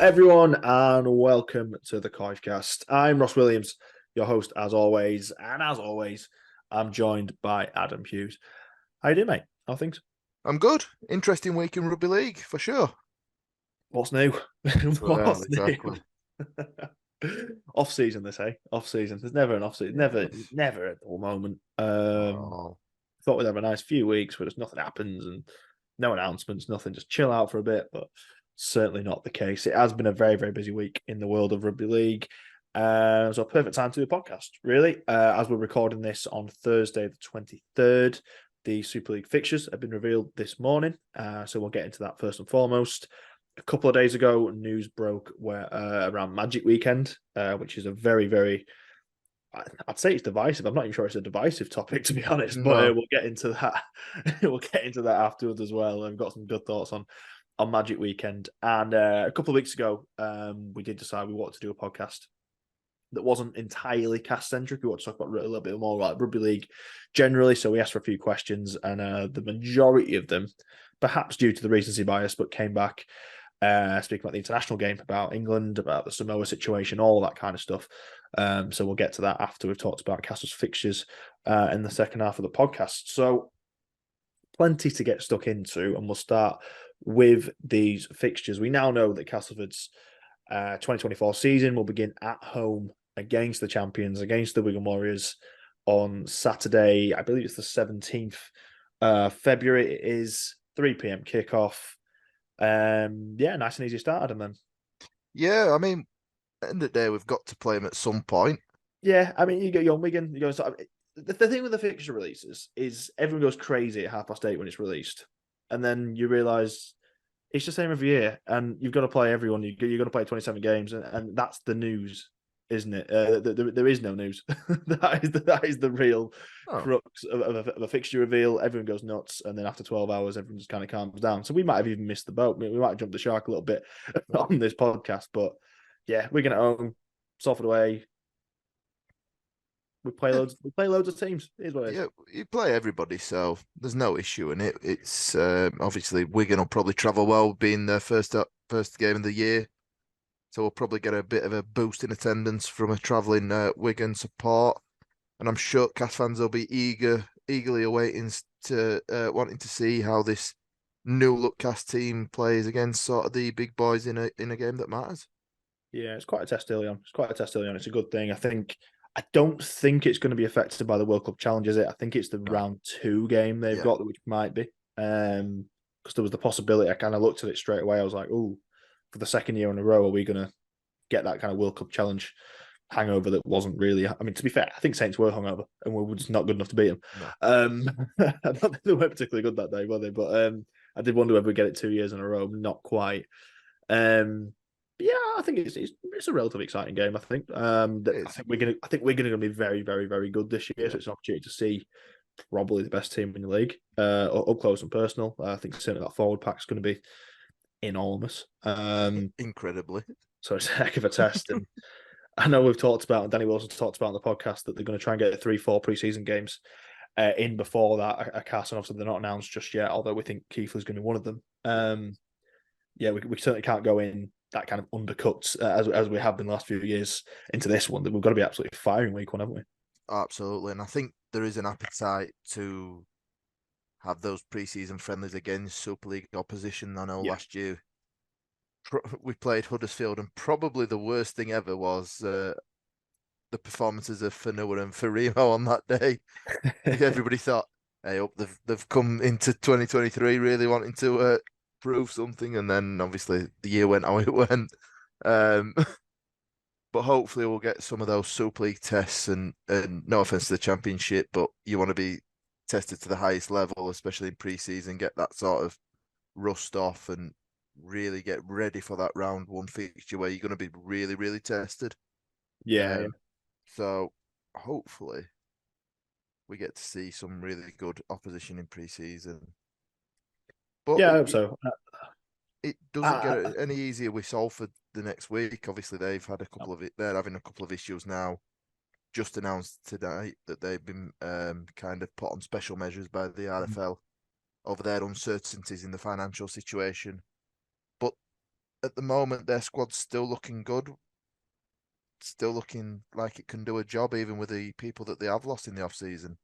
everyone, and welcome to the Coifcast. I'm Ross Williams, your host, as always. And as always, I'm joined by Adam Hughes. How you doing, mate? How are things? I'm good. Interesting week in rugby league, for sure. What's new? Well, What's exactly. new? Off season, they say. Off season. There's never an off season. Yes. Never at the moment. Oh, Thought we'd have a nice few weeks where just nothing happens and no announcements, nothing. Just chill out for a bit, but certainly not the case. It has been a very, very busy week in the world of rugby league. So a perfect time to do a podcast, really. As we're recording this on Thursday, the 23rd, the Super League fixtures have been revealed this morning. So we'll get into that first and foremost. A couple of days ago, news broke where around Magic Weekend, which is a very, very I'd say it's divisive. I'm not even sure it's a divisive topic, to be honest, but no. we'll get into that. We'll get into that afterwards as well. I've got some good thoughts on Magic Weekend. And a couple of weeks ago, we did decide we wanted to do a podcast that wasn't entirely cast centric. We want to talk about a little bit more like rugby league generally. So we asked for a few questions, and the majority of them, perhaps due to the recency bias, but came back speaking about the international game, about England, about the Samoa situation, all that kind of stuff. So we'll get to that after we've talked about Castle's fixtures in the second half of the podcast. So plenty to get stuck into, and we'll start with these fixtures. We now know that Castleford's 2024 season will begin at home against the champions, against the Wigan Warriors on Saturday. I believe it's the 17th February. It is 3 p.m. kickoff. Nice and easy start, and then. Yeah, I mean, at the end of the day, we've got to play them at some point. Yeah, I mean, you go young Wigan, you go sort of. The thing with the fixture releases is everyone goes crazy at 8:30 when it's released, and then you realise it's the same every year, and you've got to play everyone. You're going to play 27 games, and that's the news, isn't it? There is no news. that is the real Oh, crux of a fixture reveal. Everyone goes nuts, and then after 12 hours, everyone just kind of calms down. So we might have even missed the boat. We might have jumped the shark a little bit on this podcast, but yeah, we're going to own Salford away. We play yeah, loads. We play loads of teams. Here's what it is. yeah. You play everybody, so there's no issue in it. It's obviously Wigan will probably travel well, being their first game of the year, so we'll probably get a bit of a boost in attendance from a travelling Wigan support, and I'm sure Cas fans will be eagerly awaiting to wanting to see how this new look cast team plays against sort of the big boys in a game that matters. Yeah, it's quite a test early on. It's quite a test early on. It's a good thing. I don't think it's going to be affected by the World Cup challenge, is it? I think it's the No. round 2 game they've Yeah. got, which might be. Because there was the possibility. I kind of looked at it straight away. I was like, oh, for the second year in a row, are we going to get that kind of World Cup challenge hangover that wasn't really? I mean, to be fair, I think Saints were hungover and we were just not good enough to beat them. No. I don't think they weren't particularly good that day, were they? But I did wonder whether we get it 2 years in a row. Not quite. Um, yeah, I think it's a relatively exciting game. I think. It's I think we're gonna be very, very, very good this year. yeah. So it's an opportunity to see probably the best team in the league, up close and personal. I think certainly that forward pack's going to be enormous. Incredibly. So it's a heck of a test. And I know we've talked about, and Danny Wilson talked about on the podcast that they're going to try and get 3-4 preseason games in before that. Cast, and obviously they're not announced just yet. Although we think Keith is going to be one of them. Yeah, we certainly can't go in that kind of undercut as we have been the last few years into this one. That we've got to be absolutely firing week one, haven't we? Absolutely. And I think there is an appetite to have those preseason friendlies against Super League opposition. I know Yeah, last year we played Huddersfield, and probably the worst thing ever was the performances of Fanua and Farimo on that day. Everybody thought, hey, up they've come into 2023 really wanting to prove something, and then obviously the year went how it went. Um, but hopefully we'll get some of those Super League tests, and no offense to the Championship, but you want to be tested to the highest level, especially in pre-season, get that sort of rust off and really get ready for that round one fixture where you're going to be really, really tested. yeah, Um, so hopefully we get to see some really good opposition in pre-season. But yeah. I it, hope it, so. it doesn't get any easier with Salford the next week. Obviously, they're having a couple of issues now. Just announced tonight that they've been kind of put on special measures by the RFL over their uncertainties in the financial situation. But at the moment their squad's still looking good, still looking like it can do a job even with the people that they have lost in the off season.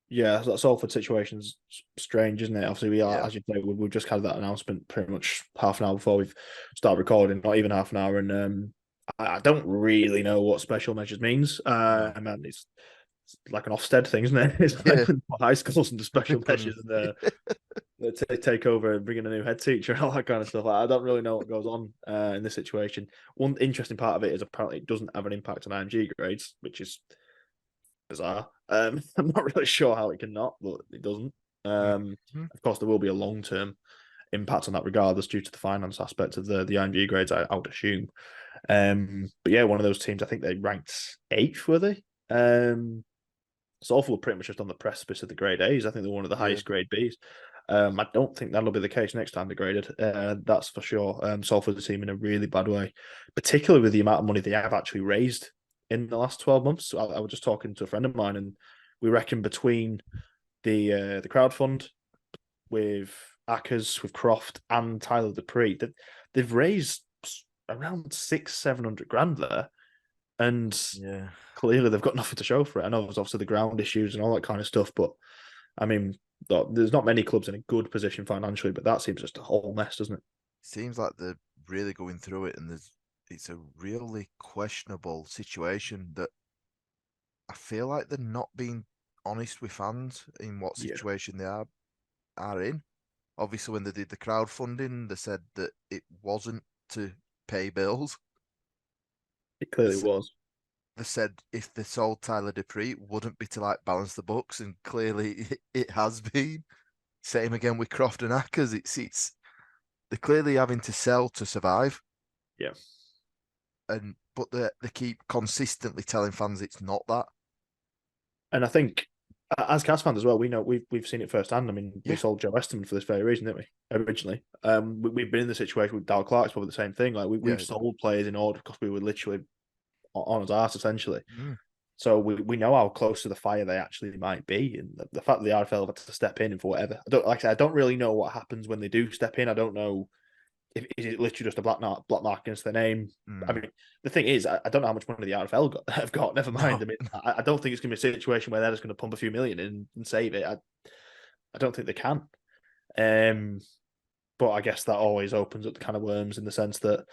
Yeah, that Salford situation's strange, isn't it? Obviously, we are, Yeah, as you say, we've just had that announcement pretty much half an hour before we've started recording, not even half an hour, and I don't really know what special measures means. no, I mean, it's like an Ofsted thing, isn't it? It's yeah, like when high schools and special measures and they take over and bring in a new head teacher and all that kind of stuff. I don't really know what goes on in this situation. One interesting part of it is apparently it doesn't have an impact on IMG grades, which is bizarre. I'm not really sure how it can not, but it doesn't. Mhm. Of course, there will be a long term impact on that, regardless, due to the finance aspect of the IMG grades. I would assume. But yeah, one of those teams. I think they ranked eighth, were they? Salford were pretty much just on the precipice of the grade A's. I think they're one of the Yeah, highest grade B's. I don't think that'll be the case next time they're graded. That's for sure. Salford's a team in a really bad way, particularly with the amount of money they have actually raised in the last 12 months. So I was just talking to a friend of mine, and we reckon between the crowd fund with Ackers, with Croft, and Tyler Dupree, they've raised around 600-700 grand there, and yeah. clearly they've got nothing to show for it. I know there's obviously the ground issues and all that kind of stuff, but I mean, there's not many clubs in a good position financially, but that seems just a whole mess, doesn't it? Seems like they're really going through it, and it's a really questionable situation that I feel like they're not being honest with fans in what Yeah, situation they are in. Obviously, when they did the crowdfunding, they said that it wasn't to pay bills. it They, clearly s- was. they said if they sold Tyler Dupree, it wouldn't be to like balance the books, and clearly it has been. Same again with Croft and Ackers. It's they're clearly having to sell to survive, Yeah, and but they keep consistently telling fans it's not that. and I think as Cast fans as well, we know we've seen it firsthand. I mean, we Yeah, sold Joe Westerman for this very reason, didn't we? Originally, we've been in the situation with Dal Clark's probably the same thing. Like we've yeah, sold players in order because we were literally on his ass essentially. mm, So we know how close to the fire they actually might be, and the fact that the RFL had to step in and for whatever. I don't like I said, I don't really know what happens when they do step in. I don't know if is it literally just a black mark against their name. I mm. mean, the thing is, I don't know how much money the RFL have got. Never mind. No, I mean, I don't think it's going to be a situation where they're just going to pump a few million in and save it. I don't think they can. Um, but I guess that always opens up the can of worms in the sense that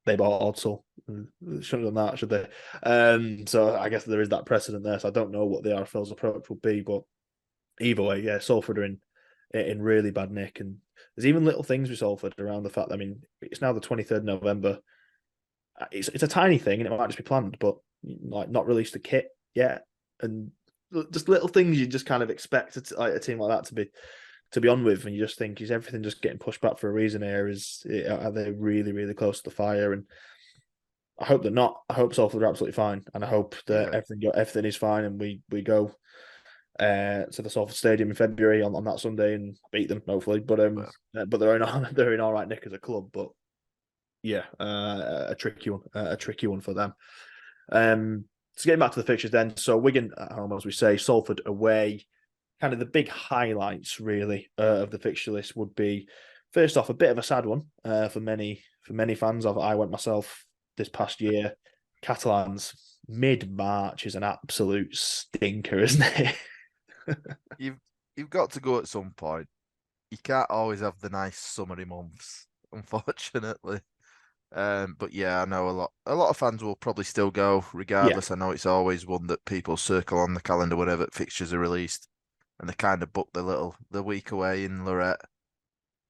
they bought Odsel. Shouldn't have done that, should they? So I guess there is that precedent there. So I don't know what the RFL's approach will be, but either way, yeah, Salford are in really bad nick, and there's even little things with Salford around the fact. I mean, it's now the 23rd of November. It's a tiny thing, and it might just be planned, but like not released the kit yet, and just little things you just kind of expect a team like that to be on with, and you just think, is everything just getting pushed back for a reason here? Are they really really close to the fire? And I hope they're not. I hope Salford are absolutely fine, and I hope that yeah, everything is fine, and we go to the Salford Stadium in February on that Sunday and beat them hopefully. well, But they're in they're in all right nick as a club. But yeah, a tricky one for them. So getting back to the fixtures then. So Wigan at home, as we say, Salford away. Kind of the big highlights really of the fixture list would be first off a bit of a sad one for many fans. I went myself this past year. Catalans mid-March is an absolute stinker, isn't it? you've you've got to go at some point. You can't always have the nice summery months, unfortunately. But yeah, I know a lot of fans will probably still go Yeah, regardless. I know it's always one that people circle on the calendar whenever fixtures are released, and they kind of book the week away in Lorette,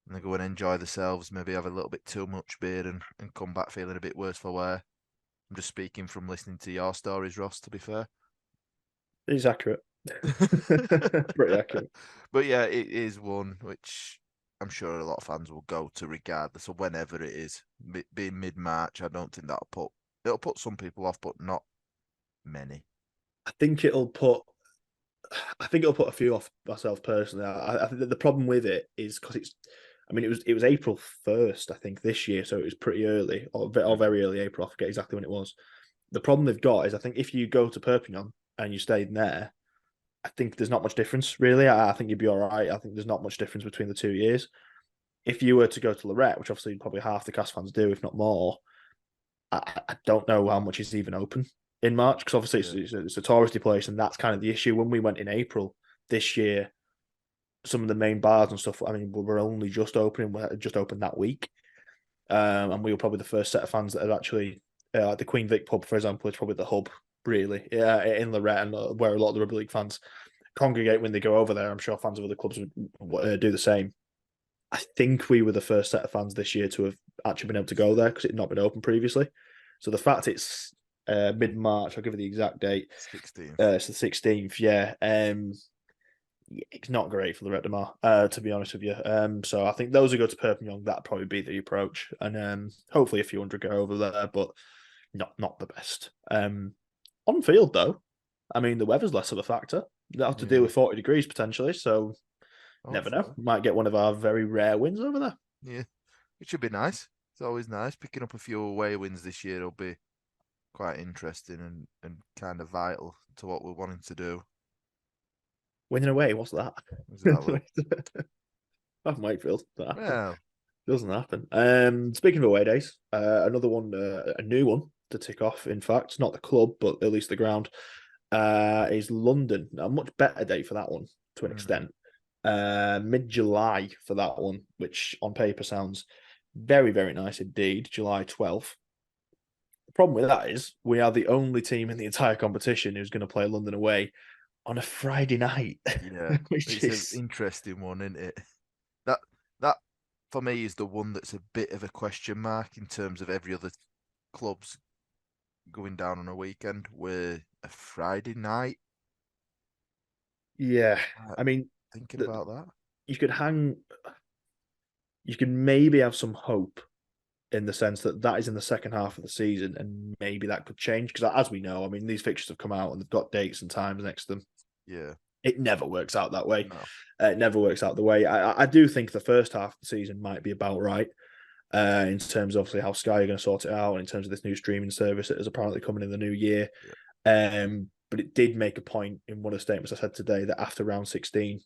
and they go and enjoy themselves, maybe have a little bit too much beer and come back feeling a bit worse for wear. I'm just speaking from listening to your stories, Ross, to be fair. it's accurate. Pretty accurate. But yeah, it is one which I'm sure a lot of fans will go to regardless of whenever it is. Being mid-March, I don't think it'll put some people off, but not many. I think it'll put I think it'll put a few off myself personally. I think that the problem with it is because it's. I mean, it was April 1st, I think, this year, so it was pretty early, or Mm. very early April. I forget exactly when it was. The problem they've got is, I think, if you go to Perpignan and you stayed there, I think there's not much difference really. I think you'd be all right. I think there's not much difference between the 2 years. if you were to go to Lorette, which obviously probably half the cast fans do, if not more, I don't know how much is even open in March because obviously Yeah. it's a touristy place, and that's kind of the issue. When we went in April this year, some of the main bars and stuff, I mean, we were only just opening, we had just opened that week. And we were probably the first set of fans that had actually, like the Queen Vic pub, for example, is probably the hub, really, in Lorette, and where a lot of the rugby league fans congregate when they go over there. I'm sure fans of other clubs would do the same. I think we were the first set of fans this year to have actually been able to go there because it had not been open previously. So the fact it's mid March, I'll give you the exact date. 16th. It's the 16th, yeah. It's not great for the Red de Mar, to be honest with you. So I think those who go to Perpignan, that'd probably be the approach, and hopefully a few hundred go over there, but not the best. On field though, I mean the weather's less of a factor. You don't have to deal Yeah. with 40 degrees potentially, so never know. Hopefully. Might get one of our very rare wins over there. Yeah. It should be nice. It's always nice. Picking up a few away wins this year will be quite interesting and kind of vital to what we're wanting to do. Winning away, what's that? Exactly. Back in Wakefield, that happen. Well, Doesn't happen. Speaking of away days, another one, a new one to tick off. In fact, not the club, but at least the ground. Is London. A much better date for that one to an extent. Mid-July for that one, which on paper sounds very, very nice indeed. July 12th. The problem with that is we are the only team in the entire competition who's going to play London away on a Friday night, yeah. which It's an is interesting one, isn't it? That for me is the one that's a bit of a question mark in terms of every other club's going down on a weekend. We're a Friday night. yeah. Uh, I mean, Thinking about that. you could hang, you could maybe have some hope in the sense that that is in the second half of the season, and maybe that could change because, as we know, I mean, these fixtures have come out and they've got dates and times next to them. Yeah. It never works out that way. No. It never works out the way. I do think the first half of the season might be about right in terms of obviously how Sky are going to sort it out, and in terms of this new streaming service that is apparently coming in the new year. Yeah. But it did make a point in one of the statements I said today that after round 16,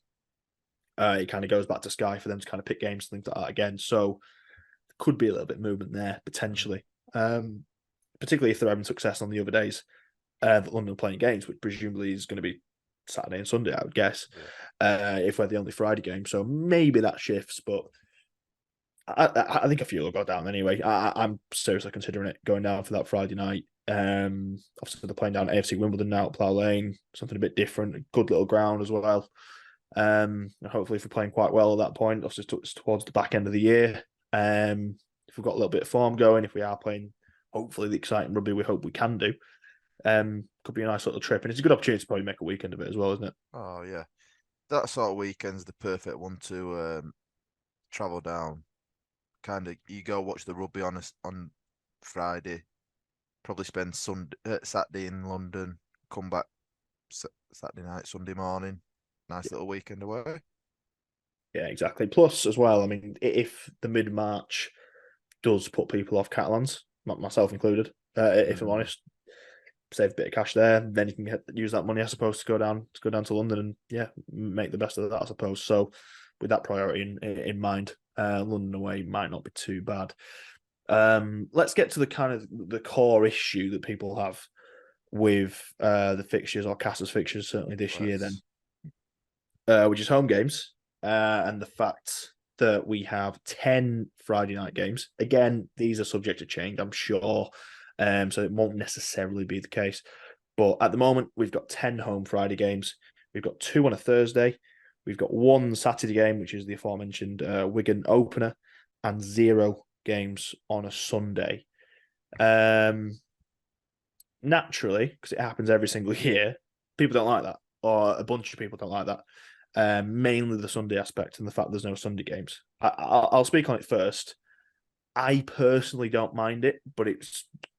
it kind of goes back to Sky for them to kind of pick games and things like that again. So could be a little bit of movement there potentially, particularly if they're having success on the other days that London are playing games, which presumably is going to be Saturday and Sunday, I would guess, if we're the only Friday game. So maybe that shifts, but I think a few will go down anyway. I'm seriously considering it going down for that Friday night. Obviously they're playing down at AFC Wimbledon now at Plough Lane, something a bit different, a good little ground as well. Hopefully if we're playing quite well at that point, obviously towards the back end of the year. If we've got a little bit of form going, if we are playing hopefully the exciting rugby we hope we can do, could be a nice little trip, and it's a good opportunity to probably make a weekend of it as well, isn't it? Oh yeah. That sort of weekend's the perfect one to travel down. Kind of you go watch the rugby on Friday, probably spend Saturday in London, come back Saturday night, Sunday morning. Nice little weekend away. Yeah, exactly. Plus, as well, I mean, if the mid March does put people off Catalans, myself included, if I'm honest, save a bit of cash there, then you can use that money, I suppose, to go down to London and make the best of that, I suppose. So, with that priority in mind, London away might not be too bad. Let's get to the kind of the core issue that people have with the fixtures or Casa's fixtures certainly this year, then, which is home games and the fact that we have 10 Friday night games. Again, these are subject to change, I'm sure. So it won't necessarily be the case. But at the moment, we've got 10 home Friday games. We've got 2 on a Thursday. We've got 1 Saturday game, which is the aforementioned Wigan opener, and 0 games on a Sunday. Naturally, because it happens every single year, people don't like that, or a bunch of people don't like that. Mainly the Sunday aspect and the fact there's no Sunday games. I'll speak on it first. I personally don't mind it, but it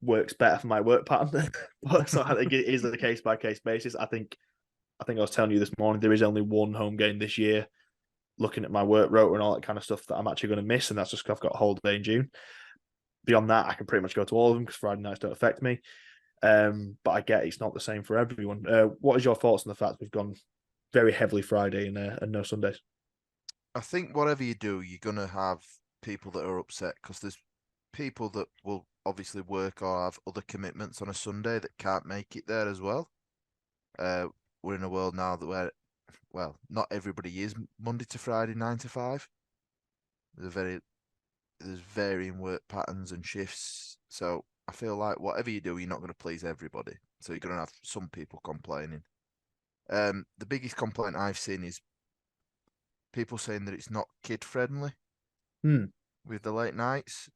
works better for my work pattern. So I think it is a case by case basis. I think I was telling you this morning there is only 1 home game this year. Looking at my work rota and all that kind of stuff that I'm actually going to miss, and that's just because I've got a holiday in June. Beyond that, I can pretty much go to all of them because Friday nights don't affect me. But I get it's not the same for everyone. What is your thoughts on the fact we've gone very heavily Friday and no Sundays? I think whatever you do, you're gonna have people that are upset because there's people that will obviously work or have other commitments on a Sunday that can't make it there as well. Uh, we're in a world now that where, well, not everybody is Monday to Friday 9 to 5. There's very there's varying work patterns and shifts. So I feel like whatever you do, you're not going to please everybody. So you're going to have some people complaining. The biggest complaint I've seen is people saying that it's not kid friendly Hmm. with the late nights.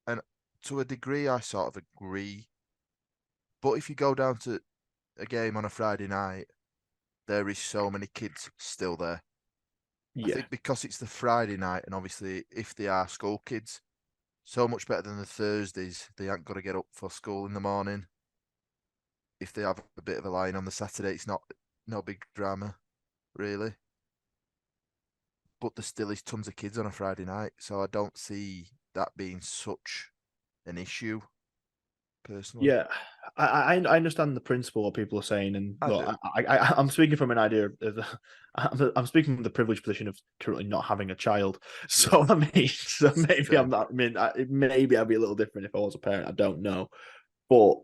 And to a degree, I sort of agree. But if you go down to a game on a Friday night, there is so many kids still there. I Yeah. think because it's the Friday night, and obviously if they are school kids, so much better than the Thursdays. They aren't got to get up for school in the morning. If they have a bit of a line on the Saturday, it's not no big drama, really. But there still is tons of kids on a Friday night, so I don't see that being such an issue personally. Yeah, I understand the principle what people are saying, and I look, do. I'm speaking from an idea of I'm speaking from the privileged position of currently not having a child. Yeah, So I mean, so maybe I'm same. not. I mean, maybe I'd be a little different if I was a parent. I don't know, but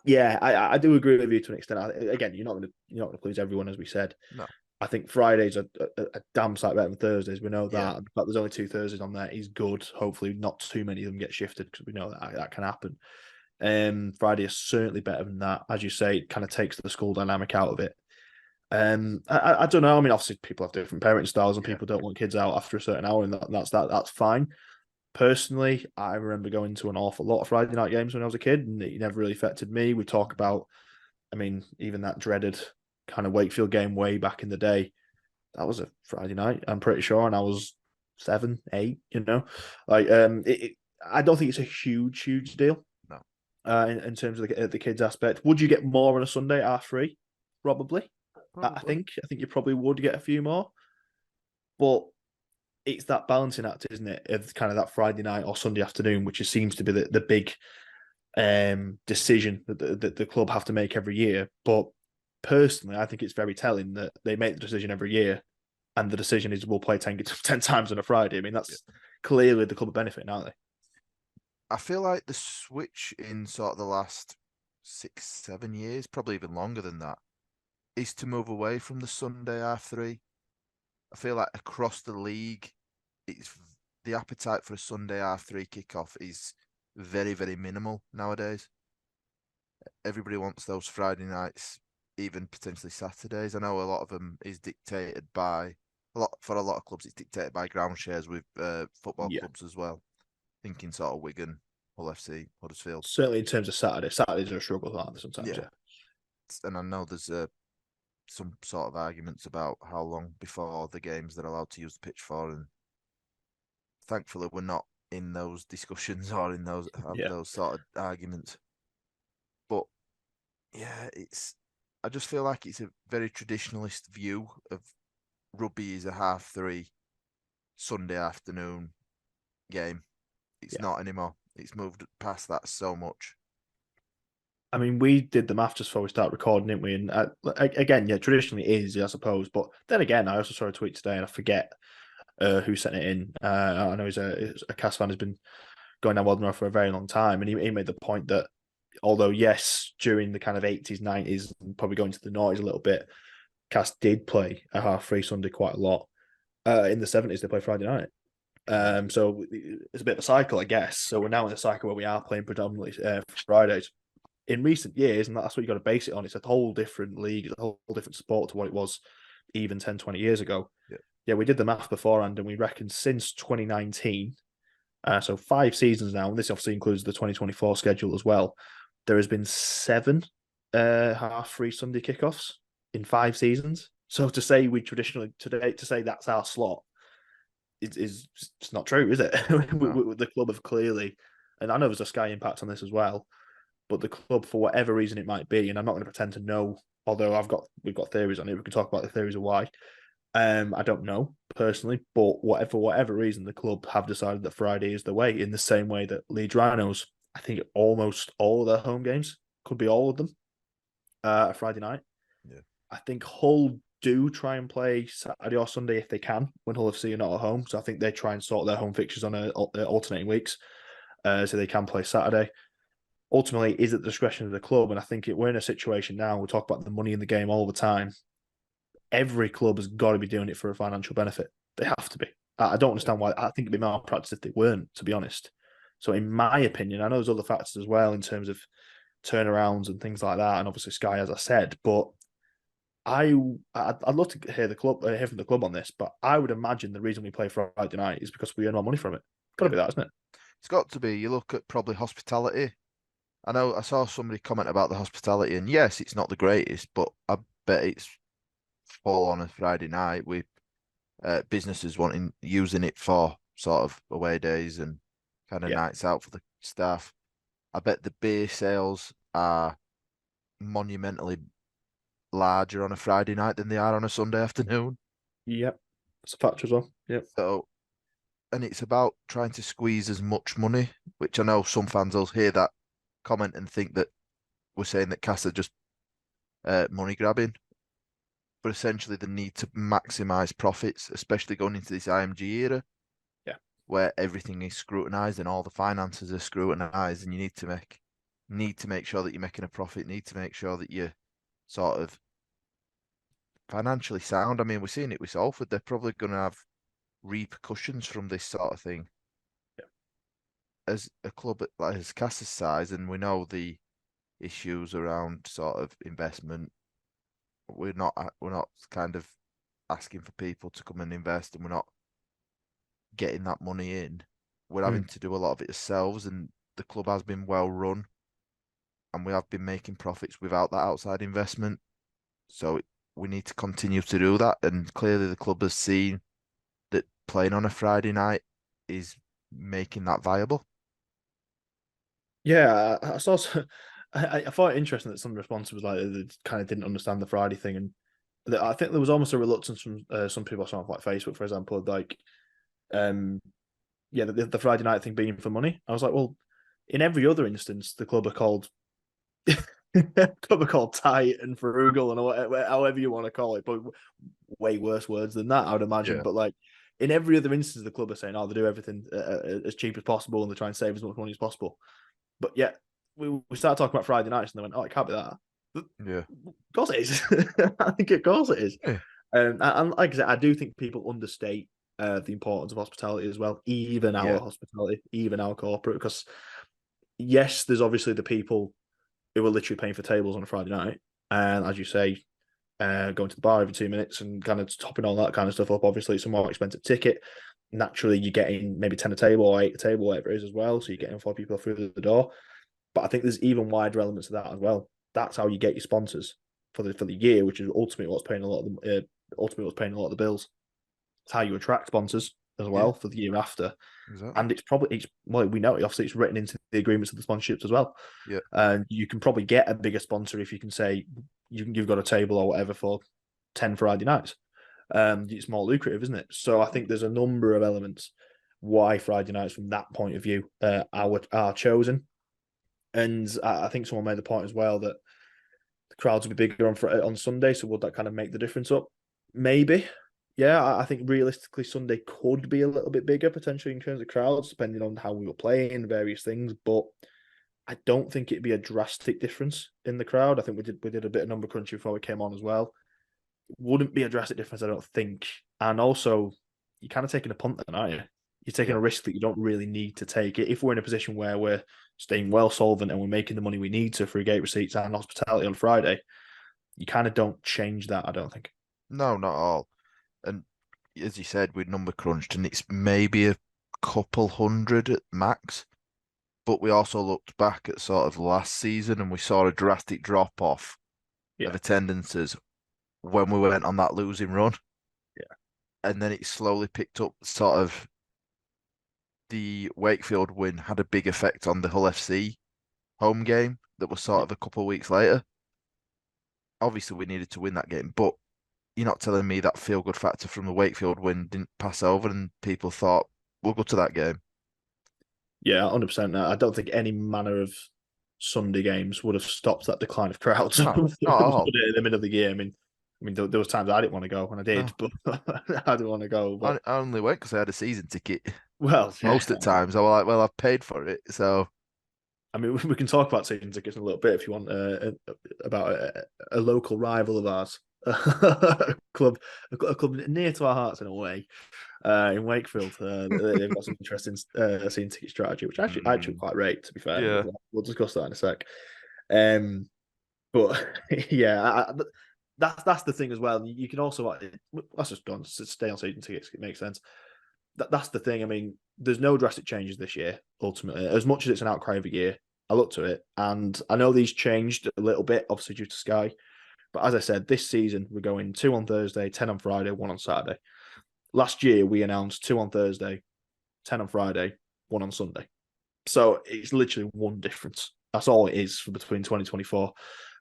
yeah, I do agree with you to an extent. Again, you're not going to please everyone, as we said. No, I think Fridays are a damn sight better than Thursdays. We know yeah, that. In fact, there's only 2 Thursdays on there is good. Hopefully, not too many of them get shifted because we know that can happen. Friday is certainly better than that. As you say, it kind of takes the school dynamic out of it. I don't know. I mean, obviously, people have different parenting styles, and yeah, people don't want kids out after a certain hour, and that's fine. Personally, I remember going to an awful lot of Friday night games when I was a kid, and it never really affected me. We talk about, I mean, even that dreaded kind of Wakefield game way back in the day. That was a Friday night, I'm pretty sure, and I was 7, 8. I don't think it's a huge deal no, in terms of the kids aspect. Would you get more on a Sunday R3? Probably. I probably. think. I think you probably would get a few more, but it's that balancing act, isn't it? Of kind of that Friday night or Sunday afternoon, which seems to be the big decision that the club have to make every year. But personally, I think it's very telling that they make the decision every year, and the decision is we'll play 10 times on a Friday. I mean, Yeah. that's clearly the club are benefiting, aren't they? I feel like the switch in sort of the last 6, 7 years, probably even longer than that, is to move away from the Sunday R3. I feel like across the league, it's the appetite for a Sunday R3 kickoff is very, very minimal nowadays. Everybody wants those Friday nights, even potentially Saturdays. I know a lot of them is dictated by a lot of clubs. It's dictated by ground shares with football Yeah. clubs as well. Thinking sort of Wigan, Hull FC, Huddersfield. Certainly in terms of Saturday. Saturdays are a struggle, aren't they, sometimes, Yeah, yeah. and I know there's some sort of arguments about how long before the games they're allowed to use the pitch for, and thankfully we're not in those discussions or in Yeah. those sort of arguments. But yeah, it's I just feel like it's a very traditionalist view of rugby is a 3:30 Sunday afternoon game. It's Yeah. not anymore. It's moved past that so much. I mean, we did the math just before we start recording, didn't we? And again, yeah, traditionally it is, I suppose. But then again, I also saw a tweet today, and I forget who sent it in. I know he's a Cass fan, has been going down Waldemar for a very long time, and he made the point that although yes, during the kind of 80s, 90s, probably going to the noughties a little bit, Cass did play a half-free Sunday quite a lot. In the 70s, they played Friday night. Yeah, So it's a bit of a cycle, I guess. So we're now in a cycle where we are playing predominantly Fridays. In recent years, and that's what you got to base it on, it's a whole different league, it's a whole different sport to what it was even 10, 20 years ago. yeah, Yeah, we did the math beforehand, and we reckon since 2019, so 5 seasons now, and this obviously includes the 2024 schedule as well, there has been 7 half-free Sunday kickoffs in 5 seasons. So to say we traditionally today to say that's our slot is it's not true, is it? no, The club have clearly, and I know there's a Sky impact on this as well, but the club, for whatever reason it might be, and I'm not going to pretend to know, although we've got theories on it. We can talk about the theories of why. I don't know personally, but for whatever reason, the club have decided that Friday is the way. In the same way that Leeds Rhinos, I think almost all of their home games could be all of them Friday night. yeah, I think Hull do try and play Saturday or Sunday if they can when Hull FC are not at home. So I think they try and sort their home fixtures on alternating weeks, so they can play Saturday. Ultimately, it is at the discretion of the club, and I think we're in a situation now. We talk about the money in the game all the time. Every club has got to be doing it for a financial benefit. They have to be. I don't understand why. I think it'd be malpractice if they weren't, to be honest. So, in my opinion, I know there's other factors as well in terms of turnarounds and things like that, and obviously Sky, as I said. But I'd love to hear hear from the club on this. But I would imagine the reason we play Friday night is because we earn more money from it. Got to Yeah. be that, isn't it? It's got to be. You look at probably hospitality. I know I saw somebody comment about the hospitality, and yes, it's not the greatest, but I bet it's full on a Friday night with businesses using it for sort of away days and kind of Yeah. nights out for the staff. I bet the beer sales are monumentally larger on a Friday night than they are on a Sunday afternoon. Yep. That's a factor as well. Yep. So, and it's about trying to squeeze as much money, which I know some fans will hear that comment and think that we're saying that Cas are just money grabbing. But essentially, the need to maximize profits, especially going into this IMG era, Yeah. where everything is scrutinized and all the finances are scrutinized, and you need to make sure that you're making a profit, need to make sure that you're sort of financially sound. I mean, we're seeing it with Salford. They're probably going to have repercussions from this sort of thing. Yeah. As a club like as Cas's size, and we know the issues around sort of investment. We're not kind of asking for people to come and invest, and we're not getting that money in. We're having Mm. to do a lot of it ourselves, and the club has been well run, and we have been making profits without that outside investment. So we need to continue to do that, and clearly the club has seen that playing on a Friday night is making that viable. Yeah, I saw. I found it interesting that some response was like they kind of didn't understand the Friday thing, and I think there was almost a reluctance from some people on like Facebook, for example, like, um, yeah, the Friday night thing being for money. I was like, well, in every other instance, the club are called club are called tight and frugal and however you want to call it, but way worse words than that, I would imagine. Yeah, But like in every other instance, the club are saying, "Oh, they do everything as cheap as possible and they try and save as much money as possible." But yeah, we started talking about Friday nights and they went, "Oh, it can't be that." yeah, Of course it is. I think of course it is. yeah, And like I said, I do think people understate the importance of hospitality as well, even our yeah, hospitality, even our corporate. Because yes, there's obviously the people who are literally paying for tables on a Friday night, and as you say, going to the bar every 2 minutes and kind of topping all that kind of stuff up. Obviously, it's a more expensive ticket. Naturally, you're getting maybe 10 a table or 8 a table, whatever it is as well. So you're getting 4 people through the door. But I think there's even wider elements of that as well. That's how you get your sponsors for the year, which is ultimately what's paying a lot of the bills. It's how you attract sponsors as yeah, well for the year after. exactly. And it's well, we know it, obviously it's written into the agreements of the sponsorships as well. Yeah, And you can probably get a bigger sponsor if you can say you've got a table or whatever for 10 Friday nights. It's more lucrative, isn't it? So I think there's a number of elements why Friday nights, from that point of view, are chosen. And I think someone made the point as well that the crowds will be bigger on Sunday. So would that kind of make the difference up? Maybe. Yeah, I think realistically Sunday could be a little bit bigger potentially in terms of crowds, depending on how we were playing, various things. But I don't think it'd be a drastic difference in the crowd. I think we did a bit of number crunching before we came on as well. It wouldn't be a drastic difference, I don't think. And also, you're kind of taking a punt then, aren't you? You're taking yeah. a risk that you don't really need to take. If we're in a position where we're staying well solvent and we're making the money we need to for gate receipts and hospitality on Friday, you kind of don't change that, I don't think. No, not all. And as you said, we number crunched, and it's maybe a couple hundred at max. But we also looked back at sort of last season, and we saw a drastic drop off of Yeah, attendances when we went on that losing run, yeah, and then it slowly picked up. Sort of the Wakefield win had a big effect on the Hull FC home game that was sort yeah. of a couple of weeks later. Obviously, we needed to win that game, but you're not telling me that feel good factor from the Wakefield win didn't pass over and people thought we'll go to that game. Yeah, 100%. I don't think any manner of Sunday games would have stopped that decline of crowds. No, not at all. In the middle of the year. I mean, I mean, there was times I didn't want to go, and I did, No, but I didn't want to go. But I only went because I had a season ticket. well, yeah. Most at times, I was like, well, I've paid for it, so I mean, we can talk about season tickets in a little bit if you want about a local rival of ours, a club near to our hearts in a way, in Wakefield. They've got some interesting season ticket strategy, which I actually mm, quite rate. To be fair, yeah. we'll discuss that in a sec. Um, but yeah, that's the thing as well. You can also let's just go on stay on season tickets. It makes sense. That's the thing. I mean, there's no drastic changes this year. Ultimately, as much as it's an outcry of a year, I looked at it and I know these changed a little bit, obviously due to Sky. But as I said, this season we're going 2 on Thursday, 10 on Friday, 1 on Saturday. Last year we announced 2 on Thursday, 10 on Friday, 1 on Sunday. So it's literally one difference. That's all it is for between 2024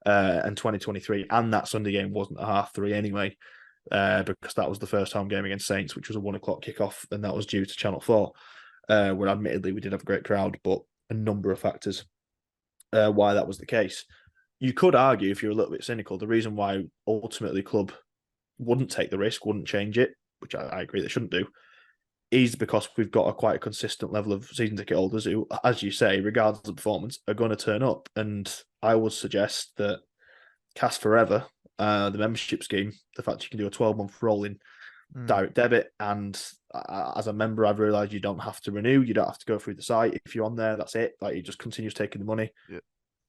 and 2023. And that Sunday game wasn't a 3:30 anyway, because that was the first home game against Saints, which was a 1 o'clock kickoff, and that was due to Channel 4, where admittedly we did have a great crowd, but a number of factors why that was the case. You could argue, if you're a little bit cynical, the reason why ultimately club wouldn't take the risk, wouldn't change it, which I agree they shouldn't do, is because we've got a quite a consistent level of season ticket holders who, as you say, regardless of performance, are going to turn up. And I would suggest that Cast Forever, the membership scheme, the fact you can do a 12-month rolling Mm, direct debit, and as a member, I've realised you don't have to renew, you don't have to go through the site. If you're on there, that's it. Like, it just continues taking the money. yeah,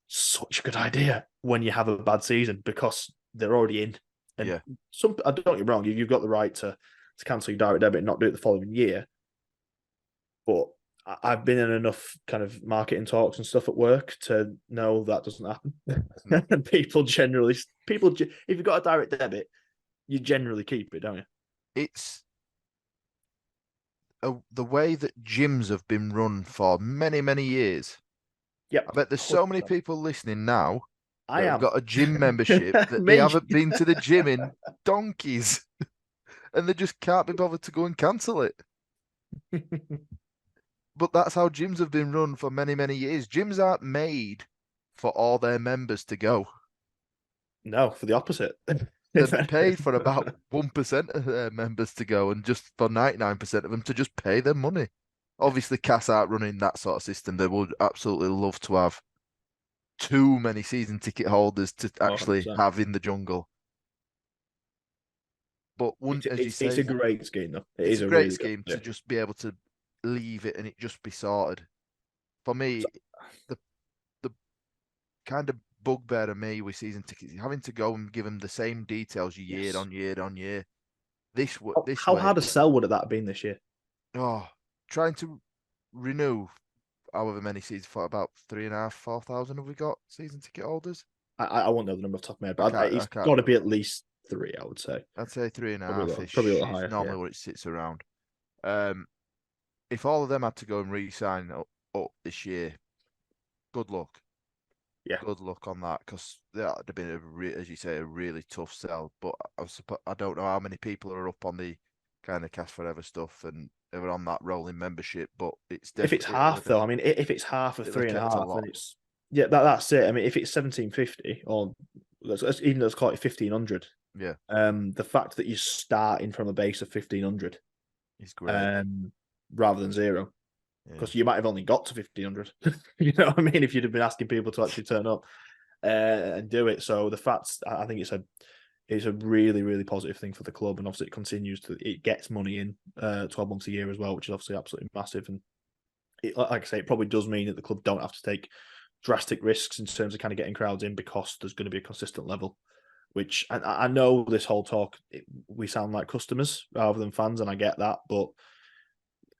Such a good idea when you have a bad season because they're already in. And yeah. I don't get you wrong, you've got the right to cancel your direct debit and not do it the following year. But I've been in enough kind of marketing talks and stuff at work to know that doesn't happen. No, And if you've got a direct debit, you generally keep it, don't you? it's the way that gyms have been run for many, many years. I Yep. bet there's so many 100%. people listening now I that have am. got a gym membership that they Me. haven't been to the gym in donkeys and they just can't be bothered to go and cancel it. But that's how gyms have been run for many, many years. Gyms aren't made for all their members to go. No, for the opposite. They're paid for about 1% of their members to go and just for 99% of them to just pay their money. Obviously, Cass aren't running that sort of system. They would absolutely love to have too many season ticket holders to Oh, actually 100%. have in the jungle. But one, as you It's a say, great scheme, though. It it's is a a great really good scheme to idea. just be able to leave it and it just be sorted. For me, So, the the kind of bugbear of me with season tickets, having to go and give them the same details year yes. on year on year. This How way, hard a sell would that have been this year? oh, trying to renew however many seasons for about 3,500, 4,000 have we got season ticket holders? I won't know the number off the top of my head, I but can't, I it's can't got to be remember. at least three, I would say. I'd say three and a Probably half probably a ish little is higher. Yeah. normally what it sits around. Um, if all of them had to go and re-sign up this year, good luck. Yeah. Good luck on that because that would have been as you say, a really tough sell. But I don't know how many people are up on the kind of Cast Forever stuff and are on that rolling membership. But it's If it's definitely half though, I mean, if it's half of it'll have three and a kept a half, lot. then it's yeah, that's it. I mean, if it's 1750 or even let's call it 1500, Yeah, the fact that you're starting from a base of 1500, it's great. um, rather than zero, Yeah, because you might have only got to 1500. You know what I mean? If you'd have been asking people to actually turn up and do it, so the fact I think it's a really really positive thing for the club, and obviously it gets money in 12 months a year as well, which is obviously absolutely massive. And like I say, it probably does mean that the club don't have to take drastic risks in terms of kind of getting crowds in because there's going to be a consistent level. Which I know this whole talk, we sound like customers rather than fans, and I get that, but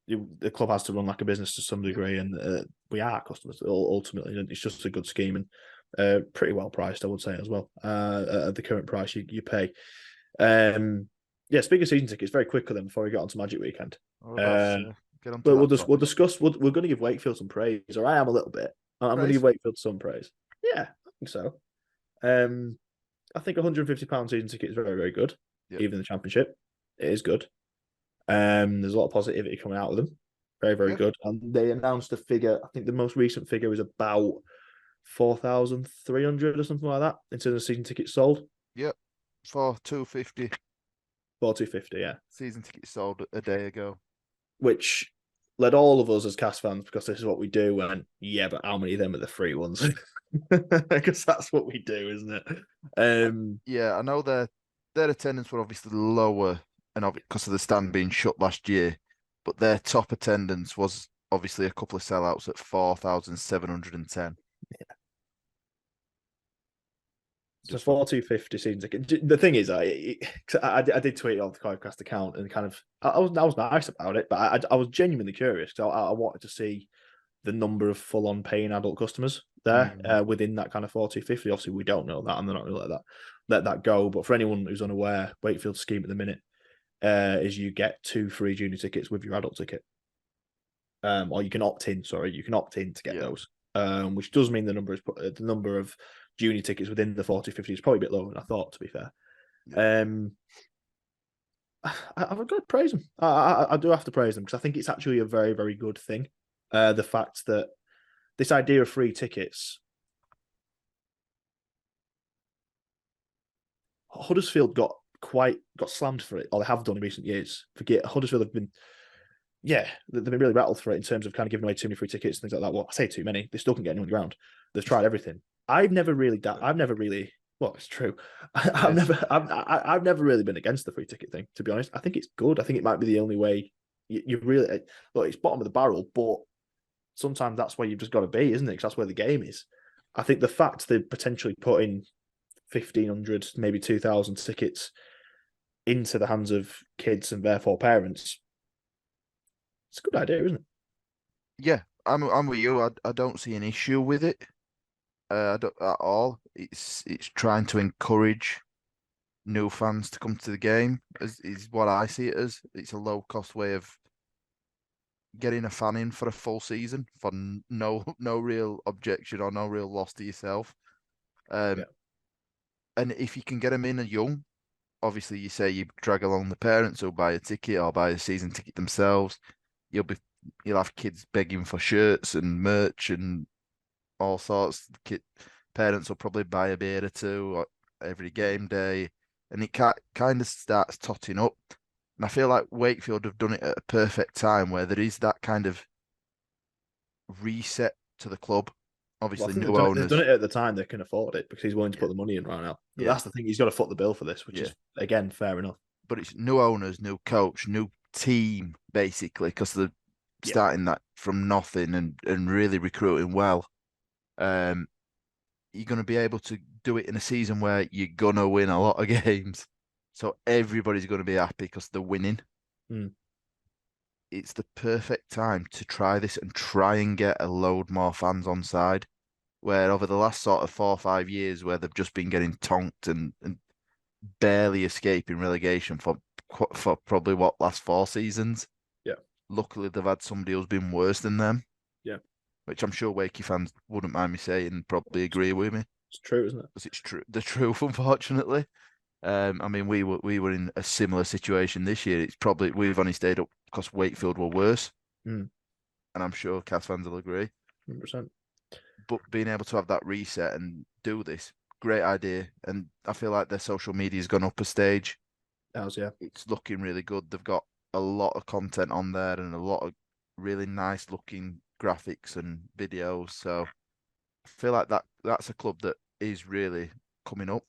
the club has to run like a business to some yeah, degree, and we are customers ultimately. And it's just a good scheme and pretty well priced, I would say as well. At the current price you pay. Yeah, speaking of season tickets, very quickly then before we get on to Magic Weekend. I was about to Uh, say, get onto but that point. we'll discuss. We're going to give Wakefield some praise, or I am a little bit. I'm going to give Praise. Wakefield some praise. Yeah, I think so. Um, I think £150 season ticket is very, very good. Yep, Even in the Championship, it is good. There's a lot of positivity coming out of them. Very, very yep, good. And they announced a figure. I think the most recent figure is about 4,300 or something like that in terms of season tickets sold. yep. for 250 4,250, yeah. season tickets sold a day ago. Which led all of us as cast fans, because this is what we do, went, yeah, but how many of them are the free ones? Because that's what we do, isn't it? Yeah, I know their attendance were obviously lower, and because of the stand being shut last year, but their top attendance was obviously a couple of sellouts at 4,710. So Just from 4,250 seems like the thing is, I did tweet it on the Codecast account, and kind of I was nice about it, but I was genuinely curious, because I wanted to see the number of full on paying adult customers there within that kind of 4,250. Obviously, we don't know that, and they're not going to let that go. But for anyone who's unaware, Wakefield's scheme at the minute is you get 2 free junior tickets with your adult ticket, or you can opt in. Sorry, you can opt in to get yeah, those, which does mean the number of junior tickets within the 4,250 is probably a bit lower than I thought, to be fair. yeah, Um, I've got to praise them. I do have to praise them, because I think it's actually a very, very good thing. The fact that this idea of free tickets, Huddersfield got slammed for it, or they have done in recent years. Forget Huddersfield have been, yeah, they've been really rattled for it in terms of kind of giving away too many free tickets and things like that. Well, I say too many. They still can get anyone on the ground. They've tried everything. I've never really. Well, it's true. yes, I've never really been against the free ticket thing. To be honest, I think it's good. I think it might be the only way. You really look. It's bottom of the barrel, but sometimes that's where you've just got to be, isn't it? Because that's where the game is. I think the fact they're potentially putting 1,500, maybe 2,000 tickets into the hands of kids and therefore parents, it's a good idea, isn't it? yeah. I'm with you. I don't see an issue with it. I don't at all. It's trying to encourage new fans to come to the game. Is what I see it as. It's a low cost way of getting a fan in for a full season for no real objection or no real loss to yourself. Yeah. Um, and if you can get them in a young, obviously you say you drag along the parents who'll buy a ticket or buy a season ticket themselves. You'll be you'll have kids begging for shirts and merch and all sorts. Parents will probably buy a beer or two every game day, and it kind of starts totting up. And I feel like Wakefield have done it at a perfect time where there is that kind of reset to the club. Well, I Obviously, think new they've done owners. it at the time they can afford it, because he's willing to Yeah, put the money in right now. But yeah, that's the thing. He's got to foot the bill for this, which yeah. is, again, fair enough. But it's new owners, new coach, new team, basically, because they're Yeah. starting that from nothing and really recruiting well. Um, you're going to be able to do it in a season where you're going to win a lot of games. So everybody's going to be happy because they're winning. Mm. It's the perfect time to try this and try and get a load more fans on side. Where over the last sort of 4 or 5 years, where they've just been getting tonked and barely escaping relegation for probably what last 4 seasons. Yeah. Luckily, they've had somebody who's been worse than them, Yeah. which I'm sure Wakey fans wouldn't mind me saying and probably agree with me It's true, isn't it? because it's true. The truth, unfortunately. I mean, we were in a similar situation this year. It's probably we've only stayed up because Wakefield were worse, Mm. and I'm sure Cats fans will agree. 100%. But being able to have that reset and do this, great idea. And I feel like their social media's gone up a stage. That yeah. It's looking really good. They've got a lot of content on there and a lot of really nice looking graphics and videos. So I feel like that's a club that is really coming up.